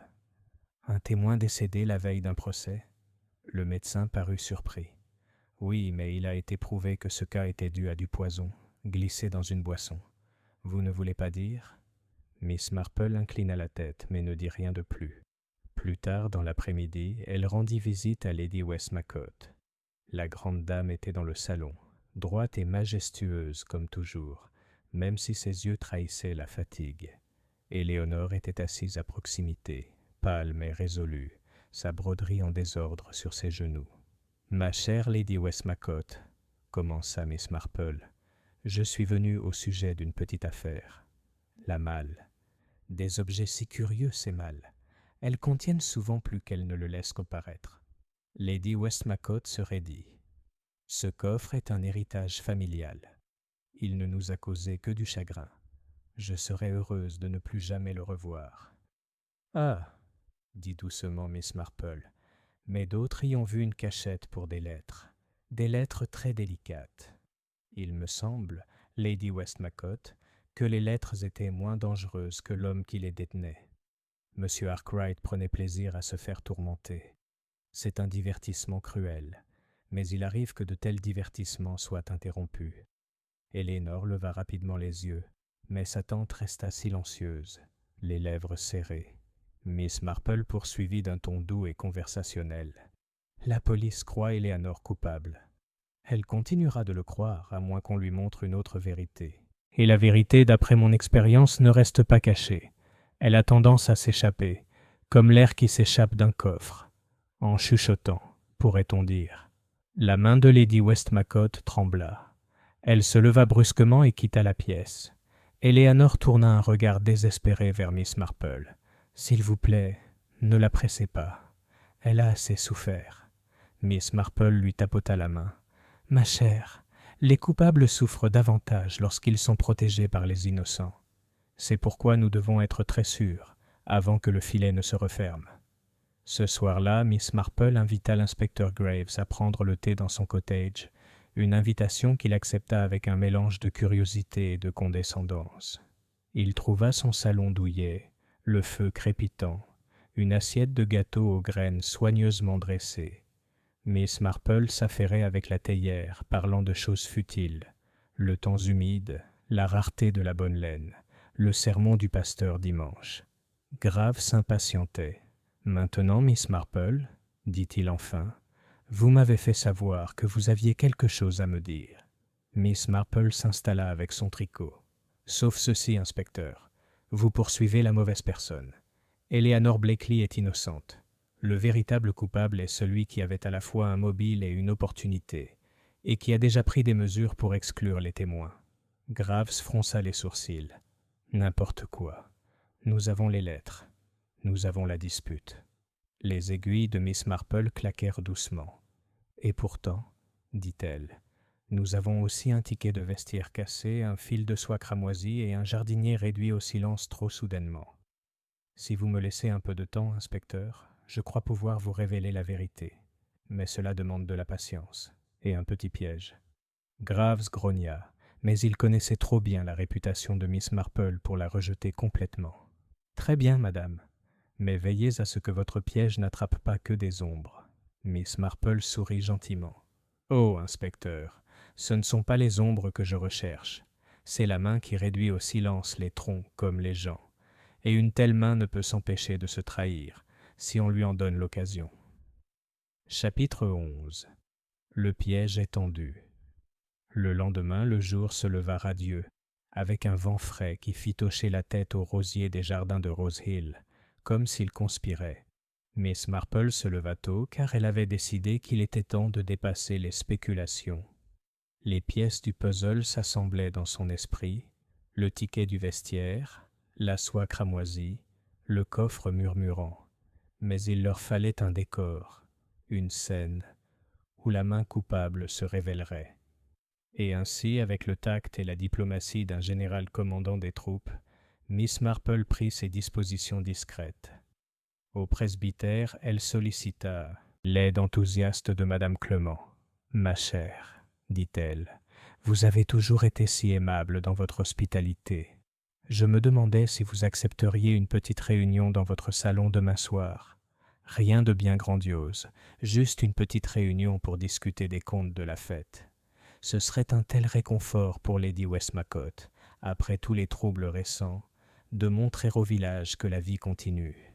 Un témoin décédé la veille d'un procès. » Le médecin parut surpris. « Oui, mais il a été prouvé que ce cas était dû à du poison, glissé dans une boisson. Vous ne voulez pas dire ?» Miss Marple inclina la tête, mais ne dit rien de plus. Plus tard dans l'après-midi, elle rendit visite à Lady Westmacott. La grande dame était dans le salon, droite et majestueuse comme toujours, même si ses yeux trahissaient la fatigue. Éléonore était assise à proximité, pâle mais résolue, sa broderie en désordre sur ses genoux. « Ma chère Lady Westmacott, commença Miss Marple, je suis venue au sujet d'une petite affaire. La malle. Des objets si curieux, ces malles. Elles contiennent souvent plus qu'elles ne le laissent comparaître. » Lady Westmacott se raidit. « Ce coffre est un héritage familial. Il ne nous a causé que du chagrin. Je serais heureuse de ne plus jamais le revoir. »« Ah !» dit doucement Miss Marple, mais d'autres y ont vu une cachette pour des lettres très délicates. Il me semble, Lady Westmacott, que les lettres étaient moins dangereuses que l'homme qui les détenait. Monsieur Arkwright prenait plaisir à se faire tourmenter. C'est un divertissement cruel, mais il arrive que de tels divertissements soient interrompus. Éléonore leva rapidement les yeux, mais sa tante resta silencieuse, les lèvres serrées. Miss Marple poursuivit d'un ton doux et conversationnel. « La police croit Éléonore coupable. Elle continuera de le croire, à moins qu'on lui montre une autre vérité. Et la vérité, d'après mon expérience, ne reste pas cachée. Elle a tendance à s'échapper, comme l'air qui s'échappe d'un coffre, en chuchotant, pourrait-on dire. » La main de Lady Westmacott trembla. Elle se leva brusquement et quitta la pièce. Éléonore tourna un regard désespéré vers Miss Marple. « S'il vous plaît, ne la pressez pas. Elle a assez souffert. » Miss Marple lui tapota la main. « Ma chère, les coupables souffrent davantage lorsqu'ils sont protégés par les innocents. C'est pourquoi nous devons être très sûrs, avant que le filet ne se referme. » Ce soir-là, Miss Marple invita l'inspecteur Graves à prendre le thé dans son cottage, une invitation qu'il accepta avec un mélange de curiosité et de condescendance. Il trouva son salon douillet, le feu crépitant, une assiette de gâteau aux graines soigneusement dressée. Miss Marple s'affairait avec la théière, parlant de choses futiles, le temps humide, la rareté de la bonne laine, le sermon du pasteur dimanche. Graves s'impatientait. « Maintenant, Miss Marple, dit-il enfin, vous m'avez fait savoir que vous aviez quelque chose à me dire. » Miss Marple s'installa avec son tricot. « Sauf ceci, inspecteur, vous poursuivez la mauvaise personne. Éléonore Blakely est innocente. Le véritable coupable est celui qui avait à la fois un mobile et une opportunité, et qui a déjà pris des mesures pour exclure les témoins. » Graves fronça les sourcils. « N'importe quoi. Nous avons les lettres. Nous avons la dispute. » Les aiguilles de Miss Marple claquèrent doucement. « Et pourtant, dit-elle, nous avons aussi un ticket de vestiaire cassé, un fil de soie cramoisi et un jardinier réduit au silence trop soudainement. Si vous me laissez un peu de temps, inspecteur, je crois pouvoir vous révéler la vérité. Mais cela demande de la patience et un petit piège. » Graves grogna, mais il connaissait trop bien la réputation de Miss Marple pour la rejeter complètement. « Très bien, madame, mais veillez à ce que votre piège n'attrape pas que des ombres. » Miss Marple sourit gentiment. « Oh, inspecteur, ce ne sont pas les ombres que je recherche. C'est la main qui réduit au silence les troncs comme les gens. Et une telle main ne peut s'empêcher de se trahir, si on lui en donne l'occasion. » Chapitre 11. Le piège est tendu. Le lendemain, le jour se leva radieux, avec un vent frais qui fit hocher la tête aux rosiers des jardins de Rose Hill, comme s'ils conspiraient. Miss Marple se leva tôt, car elle avait décidé qu'il était temps de dépasser les spéculations. Les pièces du puzzle s'assemblaient dans son esprit, le ticket du vestiaire, la soie cramoisie, le coffre murmurant. Mais il leur fallait un décor, une scène, où la main coupable se révélerait. Et ainsi, avec le tact et la diplomatie d'un général commandant des troupes, Miss Marple prit ses dispositions discrètes. Au presbytère, elle sollicita l'aide enthousiaste de Madame Clement. « Ma chère, dit-elle, vous avez toujours été si aimable dans votre hospitalité. Je me demandais si vous accepteriez une petite réunion dans votre salon demain soir. Rien de bien grandiose, juste une petite réunion pour discuter des comptes de la fête. Ce serait un tel réconfort pour Lady Westmacott, après tous les troubles récents, de montrer au village que la vie continue. »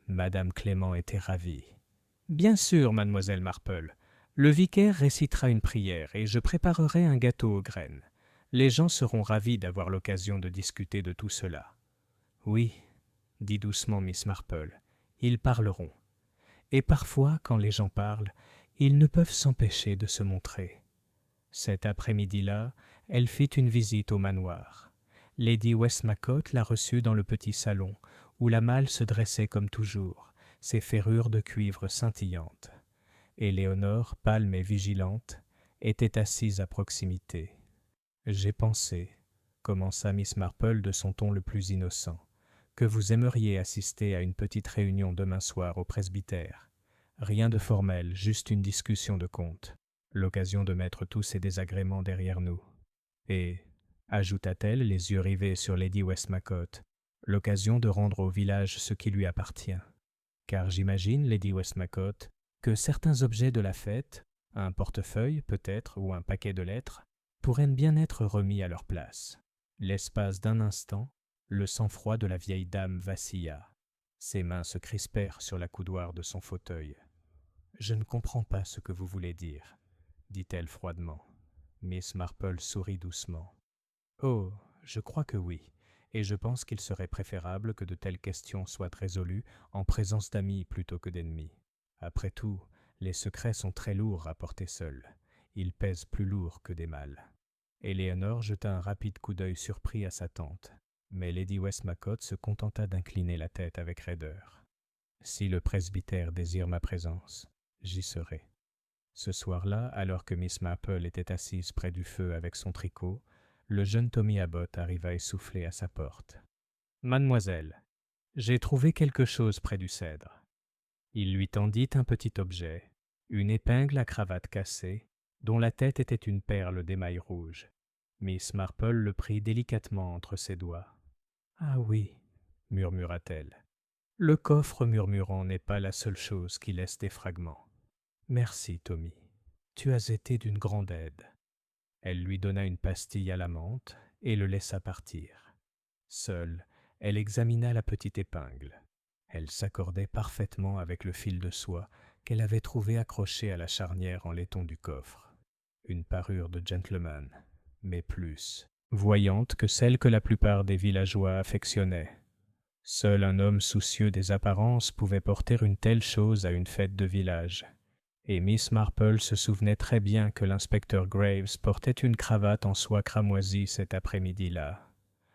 Madame Clément était ravie. « Bien sûr, mademoiselle Marple. Le vicaire récitera une prière et je préparerai un gâteau aux graines. Les gens seront ravis d'avoir l'occasion de discuter de tout cela. Oui, dit doucement Miss Marple, ils parleront. Et parfois, quand les gens parlent, ils ne peuvent s'empêcher de se montrer. Cet après-midi-là, elle fit une visite au manoir. Lady Westmacott la reçut dans le petit salon, où la malle se dressait comme toujours, ses ferrures de cuivre scintillantes. Éléonore, pâle mais vigilante, était assise à proximité. « J'ai pensé, » commença Miss Marple de son ton le plus innocent, « que vous aimeriez assister à une petite réunion demain soir au presbytère. Rien de formel, juste une discussion de compte. L'occasion de mettre tous ces désagréments derrière nous. Et, ajouta-t-elle, les yeux rivés sur Lady Westmacott, l'occasion de rendre au village ce qui lui appartient. Car j'imagine, Lady Westmacott, que certains objets de la fête, un portefeuille peut-être ou un paquet de lettres, pourraient bien être remis à leur place. » L'espace d'un instant, le sang-froid de la vieille dame vacilla. Ses mains se crispèrent sur la coudoir de son fauteuil. « Je ne comprends pas ce que vous voulez dire, » dit-elle froidement. Miss Marple sourit doucement. « Oh, je crois que oui, et je pense qu'il serait préférable que de telles questions soient résolues en présence d'amis plutôt que d'ennemis. Après tout, les secrets sont très lourds à porter seuls. Ils pèsent plus lourd que des malles. » Éléonore jeta un rapide coup d'œil surpris à sa tante, mais Lady Westmacott se contenta d'incliner la tête avec raideur. « Si le presbytère désire ma présence, j'y serai. » Ce soir-là, alors que Miss Marple était assise près du feu avec son tricot, le jeune Tommy Abbot arriva essoufflé à sa porte. « Mademoiselle, j'ai trouvé quelque chose près du cèdre. » Il lui tendit un petit objet, une épingle à cravate cassée, dont la tête était une perle d'émail rouge. Miss Marple le prit délicatement entre ses doigts. « Ah oui, » murmura-t-elle. « Le coffre murmurant n'est pas la seule chose qui laisse des fragments. Merci, Tommy. Tu as été d'une grande aide. » Elle lui donna une pastille à la menthe et le laissa partir. Seule, elle examina la petite épingle. Elle s'accordait parfaitement avec le fil de soie qu'elle avait trouvé accroché à la charnière en laiton du coffre. Une parure de gentleman, mais plus voyante que celle que la plupart des villageois affectionnaient. Seul un homme soucieux des apparences pouvait porter une telle chose à une fête de village. Et Miss Marple se souvenait très bien que l'inspecteur Graves portait une cravate en soie cramoisie cet après-midi-là.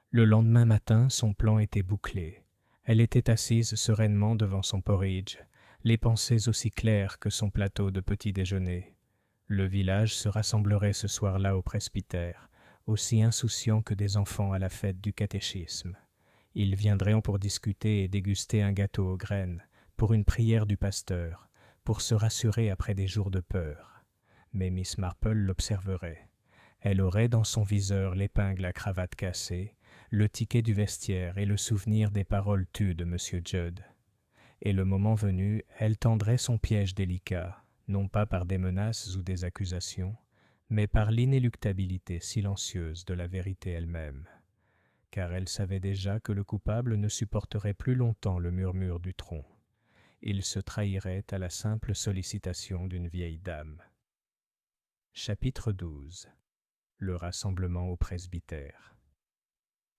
Le lendemain matin, son plan était bouclé. Elle était assise sereinement devant son porridge, les pensées aussi claires que son plateau de petit déjeuner. Le village se rassemblerait ce soir-là au presbytère, aussi insouciant que des enfants à la fête du catéchisme. Ils viendraient pour discuter et déguster un gâteau aux graines, pour une prière du pasteur, pour se rassurer après des jours de peur. Mais Miss Marple l'observerait. Elle aurait dans son viseur l'épingle à cravate cassée, le ticket du vestiaire et le souvenir des paroles tues de M. Judd. Et le moment venu, elle tendrait son piège délicat, non pas par des menaces ou des accusations, mais par l'inéluctabilité silencieuse de la vérité elle-même. Car elle savait déjà que le coupable ne supporterait plus longtemps le murmure du tronc. Il se trahirait à la simple sollicitation d'une vieille dame. Chapitre 12. Le rassemblement au presbytère.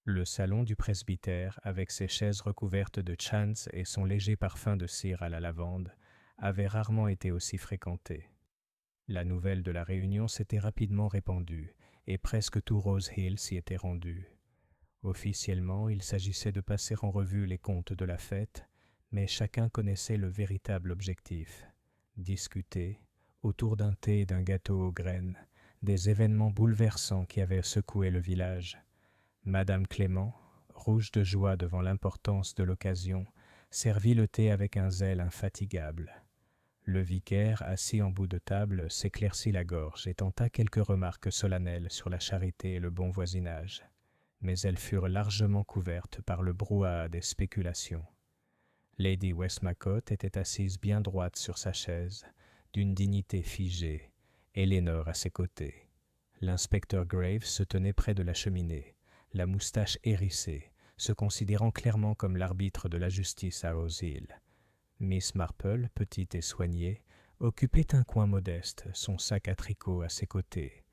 Le salon du presbytère, avec ses chaises recouvertes de chintz et son léger parfum de cire à la lavande, avait rarement été aussi fréquenté. La nouvelle de la réunion s'était rapidement répandue, et presque tout Rose Hill s'y était rendu. Officiellement, il s'agissait de passer en revue les comptes de la fête, mais chacun connaissait le véritable objectif: discuter, autour d'un thé et d'un gâteau aux graines, des événements bouleversants qui avaient secoué le village. Madame Clément, rouge de joie devant l'importance de l'occasion, servit le thé avec un zèle infatigable. Le vicaire, assis en bout de table, s'éclaircit la gorge et tenta quelques remarques solennelles sur la charité et le bon voisinage. Mais elles furent largement couvertes par le brouhaha des spéculations. Lady Westmacott était assise bien droite sur sa chaise, d'une dignité figée, Éléonore à ses côtés. L'inspecteur Graves se tenait près de la cheminée, la moustache hérissée, se considérant clairement comme l'arbitre de la justice à Rose Hill. Miss Marple, petite et soignée, occupait un coin modeste, son sac à tricot à ses côtés.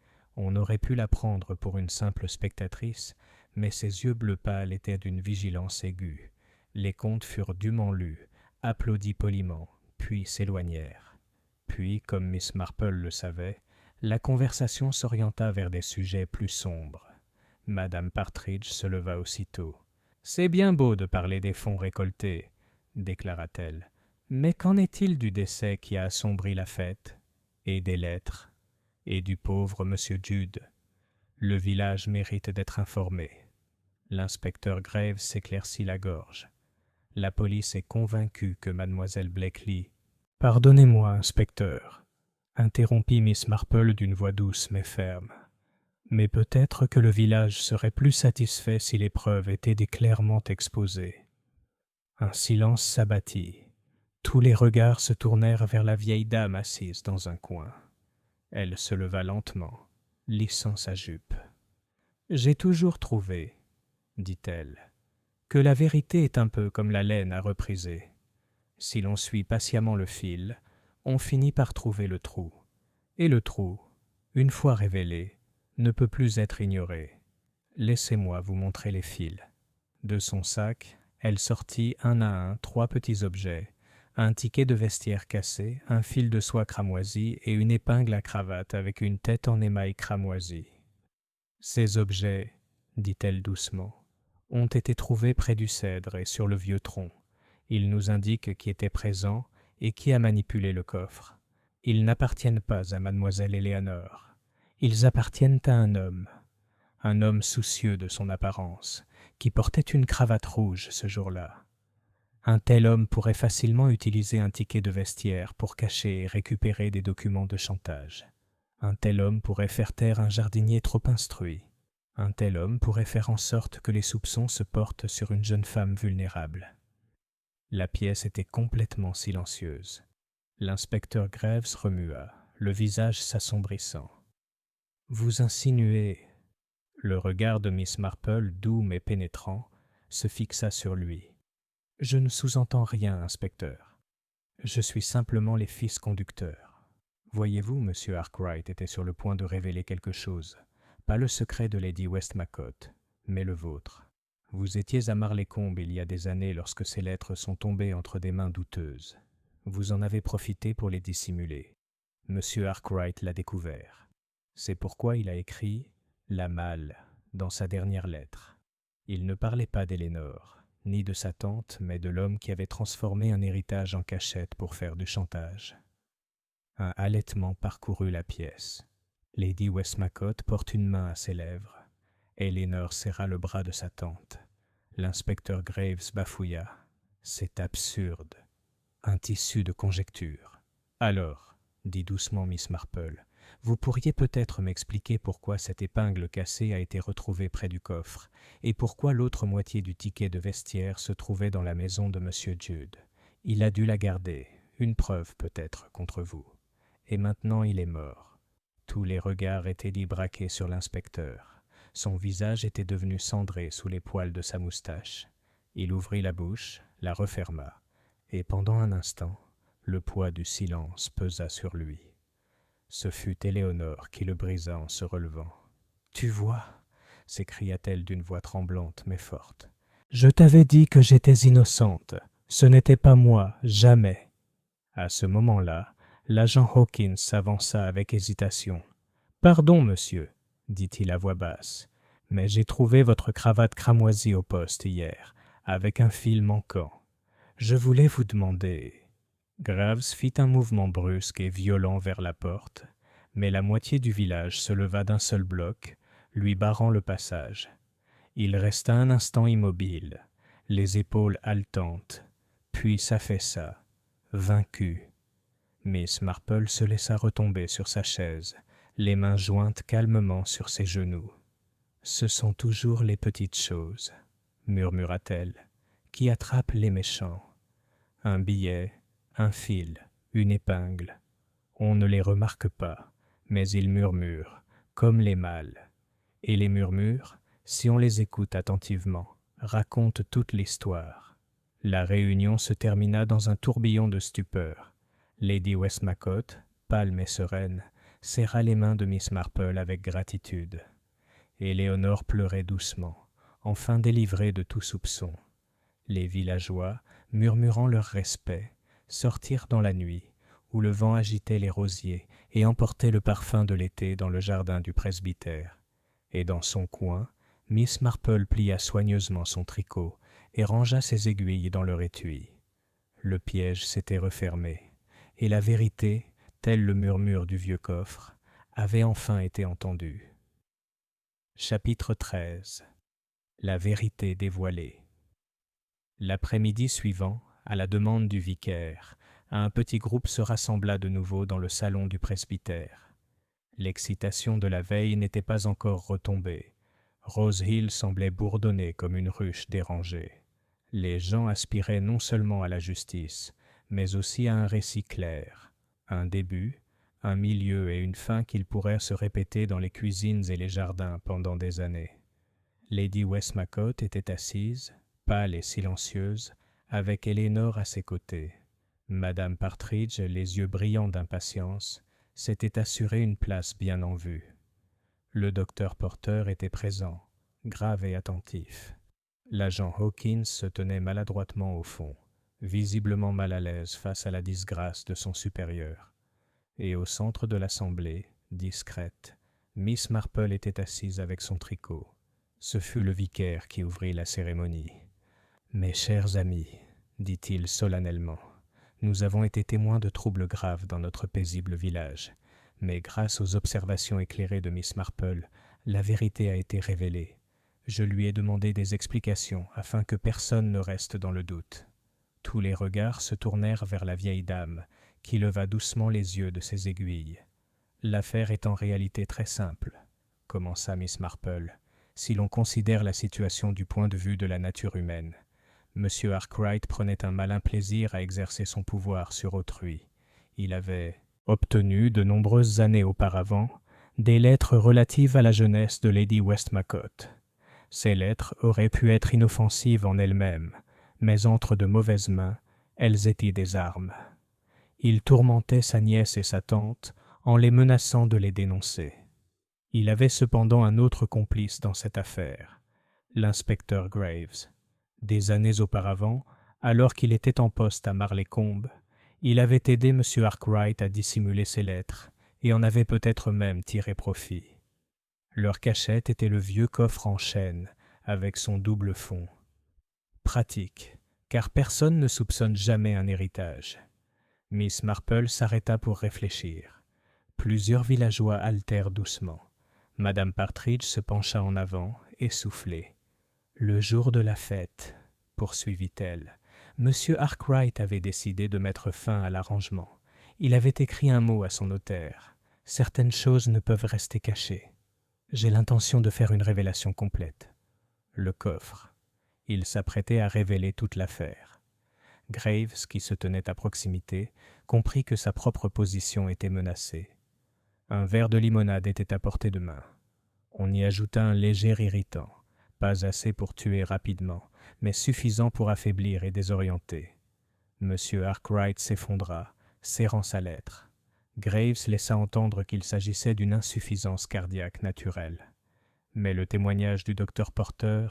On aurait pu la prendre pour une simple spectatrice, mais ses yeux bleu pâle étaient d'une vigilance aiguë. Les contes furent dûment lus, applaudis poliment, puis s'éloignèrent. Puis, comme Miss Marple le savait, la conversation s'orienta vers des sujets plus sombres. Madame Partridge se leva aussitôt. « C'est bien beau de parler des fonds récoltés, » déclara-t-elle. « Mais qu'en est-il du décès qui a assombri la fête, et des lettres, et du pauvre monsieur Jude? Le village mérite d'être informé. » L'inspecteur Graves s'éclaircit la gorge. La police est convaincue que mademoiselle Blakely... « Pardonnez-moi, inspecteur, » interrompit Miss Marple d'une voix douce mais ferme. « Mais peut-être que le village serait plus satisfait si les preuves étaient clairement exposées. » Un silence s'abattit. Tous les regards se tournèrent vers la vieille dame assise dans un coin. Elle se leva lentement, lissant sa jupe. « J'ai toujours trouvé, dit-elle, que la vérité est un peu comme la laine à repriser. Si l'on suit patiemment le fil, on finit par trouver le trou. Et le trou, une fois révélé, ne peut plus être ignoré. Laissez-moi vous montrer les fils. » De son sac, elle sortit un à un 3 petits objets, un ticket de vestiaire cassé, un fil de soie cramoisi et une épingle à cravate avec une tête en émail cramoisi. « Ces objets, dit-elle doucement, ont été trouvés près du cèdre et sur le vieux tronc. Ils nous indiquent qui était présent et qui a manipulé le coffre. Ils n'appartiennent pas à mademoiselle Éléanore. Ils appartiennent à un homme soucieux de son apparence, qui portait une cravate rouge ce jour-là. Un tel homme pourrait facilement utiliser un ticket de vestiaire pour cacher et récupérer des documents de chantage. Un tel homme pourrait faire taire un jardinier trop instruit. Un tel homme pourrait faire en sorte que les soupçons se portent sur une jeune femme vulnérable. » La pièce était complètement silencieuse. L'inspecteur Graves remua, le visage s'assombrissant. « Vous insinuez... » Le regard de Miss Marple, doux mais pénétrant, se fixa sur lui. « Je ne sous-entends rien, inspecteur. Je suis simplement les fils conducteurs. Voyez-vous, M. Arkwright était sur le point de révéler quelque chose. Pas le secret de Lady Westmacott, mais le vôtre. Vous étiez à Marlécombe il y a des années lorsque ces lettres sont tombées entre des mains douteuses. Vous en avez profité pour les dissimuler. M. Arkwright l'a découvert. C'est pourquoi il a écrit « La Malle » dans sa dernière lettre. Il ne parlait pas d'Éléanore, ni de sa tante, mais de l'homme qui avait transformé un héritage en cachette pour faire du chantage. Un halètement parcourut la pièce. Lady Westmacott porte une main à ses lèvres. Éléanore serra le bras de sa tante. L'inspecteur Graves bafouilla. « C'est absurde. Un tissu de conjectures. » « Alors, dit doucement Miss Marple, vous pourriez peut-être m'expliquer pourquoi cette épingle cassée a été retrouvée près du coffre et pourquoi l'autre moitié du ticket de vestiaire se trouvait dans la maison de M. Jude. Il a dû la garder, une preuve peut-être contre vous. Et maintenant il est mort. » Tous les regards étaient braqués sur l'inspecteur. Son visage était devenu cendré sous les poils de sa moustache. Il ouvrit la bouche, la referma, et pendant un instant, le poids du silence pesa sur lui. Ce fut Éléanore qui le brisa en se relevant. « Tu vois, » s'écria-t-elle d'une voix tremblante mais forte. « Je t'avais dit que j'étais innocente. Ce n'était pas moi, jamais. » À ce moment-là, l'agent Hawkins s'avança avec hésitation. « Pardon, monsieur, » dit-il à voix basse, « mais j'ai trouvé votre cravate cramoisie au poste hier, avec un fil manquant. Je voulais vous demander... » Graves fit un mouvement brusque et violent vers la porte, mais la moitié du village se leva d'un seul bloc, lui barrant le passage. Il resta un instant immobile, les épaules haletantes, puis s'affaissa, vaincu. Miss Marple se laissa retomber sur sa chaise, les mains jointes calmement sur ses genoux. « Ce sont toujours les petites choses, » murmura-t-elle, « qui attrapent les méchants. Un billet, un fil, une épingle. On ne les remarque pas, mais ils murmurent, comme les mâles. Et les murmures, si on les écoute attentivement, racontent toute l'histoire. » La réunion se termina dans un tourbillon de stupeur. Lady Westmacott, pâle mais sereine, serra les mains de Miss Marple avec gratitude. Éléonore pleurait doucement, enfin délivrée de tout soupçon. Les villageois, murmurant leur respect, sortirent dans la nuit, où le vent agitait les rosiers et emportait le parfum de l'été dans le jardin du presbytère. Et dans son coin, Miss Marple plia soigneusement son tricot et rangea ses aiguilles dans leur étui. Le piège s'était refermé, et la vérité, tel le murmure du vieux coffre, avait enfin été entendue. Chapitre 13. La vérité dévoilée. L'après-midi suivant, à la demande du vicaire, un petit groupe se rassembla de nouveau dans le salon du presbytère. L'excitation de la veille n'était pas encore retombée. Rose Hill semblait bourdonner comme une ruche dérangée. Les gens aspiraient non seulement à la justice, mais aussi à un récit clair, un début, un milieu et une fin qu'ils pourraient se répéter dans les cuisines et les jardins pendant des années. Lady Westmacott était assise, pâle et silencieuse, avec Elinor à ses côtés. Madame Partridge, les yeux brillants d'impatience, s'était assuré une place bien en vue. Le docteur Porter était présent, grave et attentif. L'agent Hawkins se tenait maladroitement au fond, visiblement mal à l'aise face à la disgrâce de son supérieur. Et au centre de l'assemblée, discrète, Miss Marple était assise avec son tricot. Ce fut le vicaire qui ouvrit la cérémonie. « Mes chers amis, dit-il solennellement, nous avons été témoins de troubles graves dans notre paisible village, mais grâce aux observations éclairées de Miss Marple, la vérité a été révélée. Je lui ai demandé des explications afin que personne ne reste dans le doute. » Tous les regards se tournèrent vers la vieille dame, qui leva doucement les yeux de ses aiguilles. « L'affaire est en réalité très simple, » commença Miss Marple, « si l'on considère la situation du point de vue de la nature humaine. M. Arkwright prenait un malin plaisir à exercer son pouvoir sur autrui. Il avait obtenu, de nombreuses années auparavant, des lettres relatives à la jeunesse de Lady Westmacott. Ces lettres auraient pu être inoffensives en elles-mêmes, mais entre de mauvaises mains, elles étaient des armes. Il tourmentait sa nièce et sa tante en les menaçant de les dénoncer. Il avait cependant un autre complice dans cette affaire, l'inspecteur Graves. Des années auparavant, alors qu'il était en poste à Marleycombe, il avait aidé M. Arkwright à dissimuler ses lettres et en avait peut-être même tiré profit. Leur cachette était le vieux coffre en chêne avec son double fond. Pratique, car personne ne soupçonne jamais un héritage. Miss Marple s'arrêta pour réfléchir. Plusieurs villageois haltèrent doucement. Madame Partridge se pencha en avant, essoufflée. « Le jour de la fête, » poursuivit-elle, « M. Arkwright avait décidé de mettre fin à l'arrangement. Il avait écrit un mot à son notaire. Certaines choses ne peuvent rester cachées. J'ai l'intention de faire une révélation complète. » Le coffre. Il s'apprêtait à révéler toute l'affaire. Graves, qui se tenait à proximité, comprit que sa propre position était menacée. Un verre de limonade était à portée de main. On y ajouta un léger irritant, pas assez pour tuer rapidement, mais suffisant pour affaiblir et désorienter. M. Arkwright s'effondra, serrant sa lettre. Graves laissa entendre qu'il s'agissait d'une insuffisance cardiaque naturelle. Mais le témoignage du docteur Porter,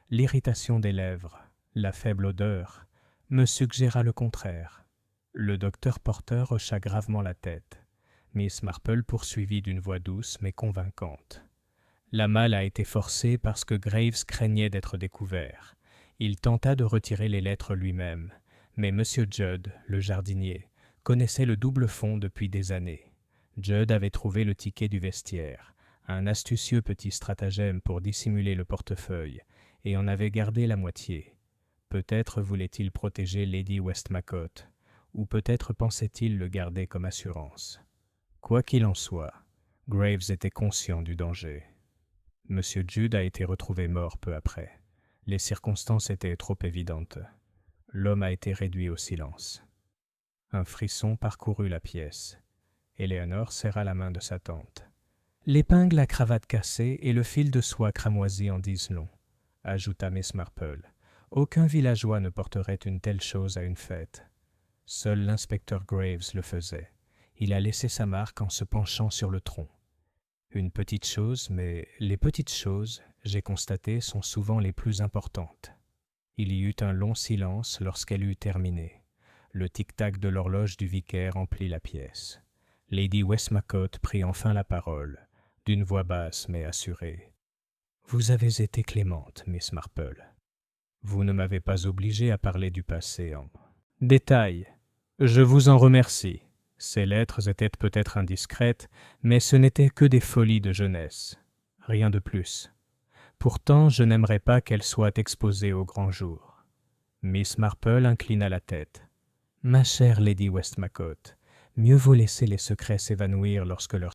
l'irritation des lèvres, la faible odeur, me suggéra le contraire. Le docteur Porter hocha gravement la tête. Miss Marple poursuivit d'une voix douce mais convaincante. La malle a été forcée parce que Graves craignait d'être découvert. Il tenta de retirer les lettres lui-même, mais M. Judd, le jardinier, connaissait le double fond depuis des années. Judd avait trouvé le ticket du vestiaire, un astucieux petit stratagème pour dissimuler le portefeuille, et en avait gardé la moitié. Peut-être voulait-il protéger Lady Westmacott, ou peut-être pensait-il le garder comme assurance. Quoi qu'il en soit, Graves était conscient du danger. M. Judd a été retrouvé mort peu après. Les circonstances étaient trop évidentes. L'homme a été réduit au silence. Un frisson parcourut la pièce. Éléonore serra la main de sa tante. « L'épingle à cravate cassée et le fil de soie cramoisi en disent long, » ajouta Miss Marple. « Aucun villageois ne porterait une telle chose à une fête. Seul l'inspecteur Graves le faisait. Il a laissé sa marque en se penchant sur le tronc. Une petite chose, mais les petites choses, j'ai constaté, sont souvent les plus importantes. Il y eut un long silence lorsqu'elle eut terminé. Le tic-tac de l'horloge du vicaire emplit la pièce. Lady Westmacott prit enfin la parole, d'une voix basse mais assurée. « Vous avez été clémente, Miss Marple. Vous ne m'avez pas obligé à parler du passé en... Détail. Je vous en remercie. Ces lettres étaient peut-être indiscrètes, mais ce n'étaient que des folies de jeunesse. Rien de plus. Pourtant, je n'aimerais pas qu'elles soient exposées au grand jour. » Miss Marple inclina la tête. « Ma chère Lady Westmacott, mieux vaut laisser les secrets s'évanouir lorsque leur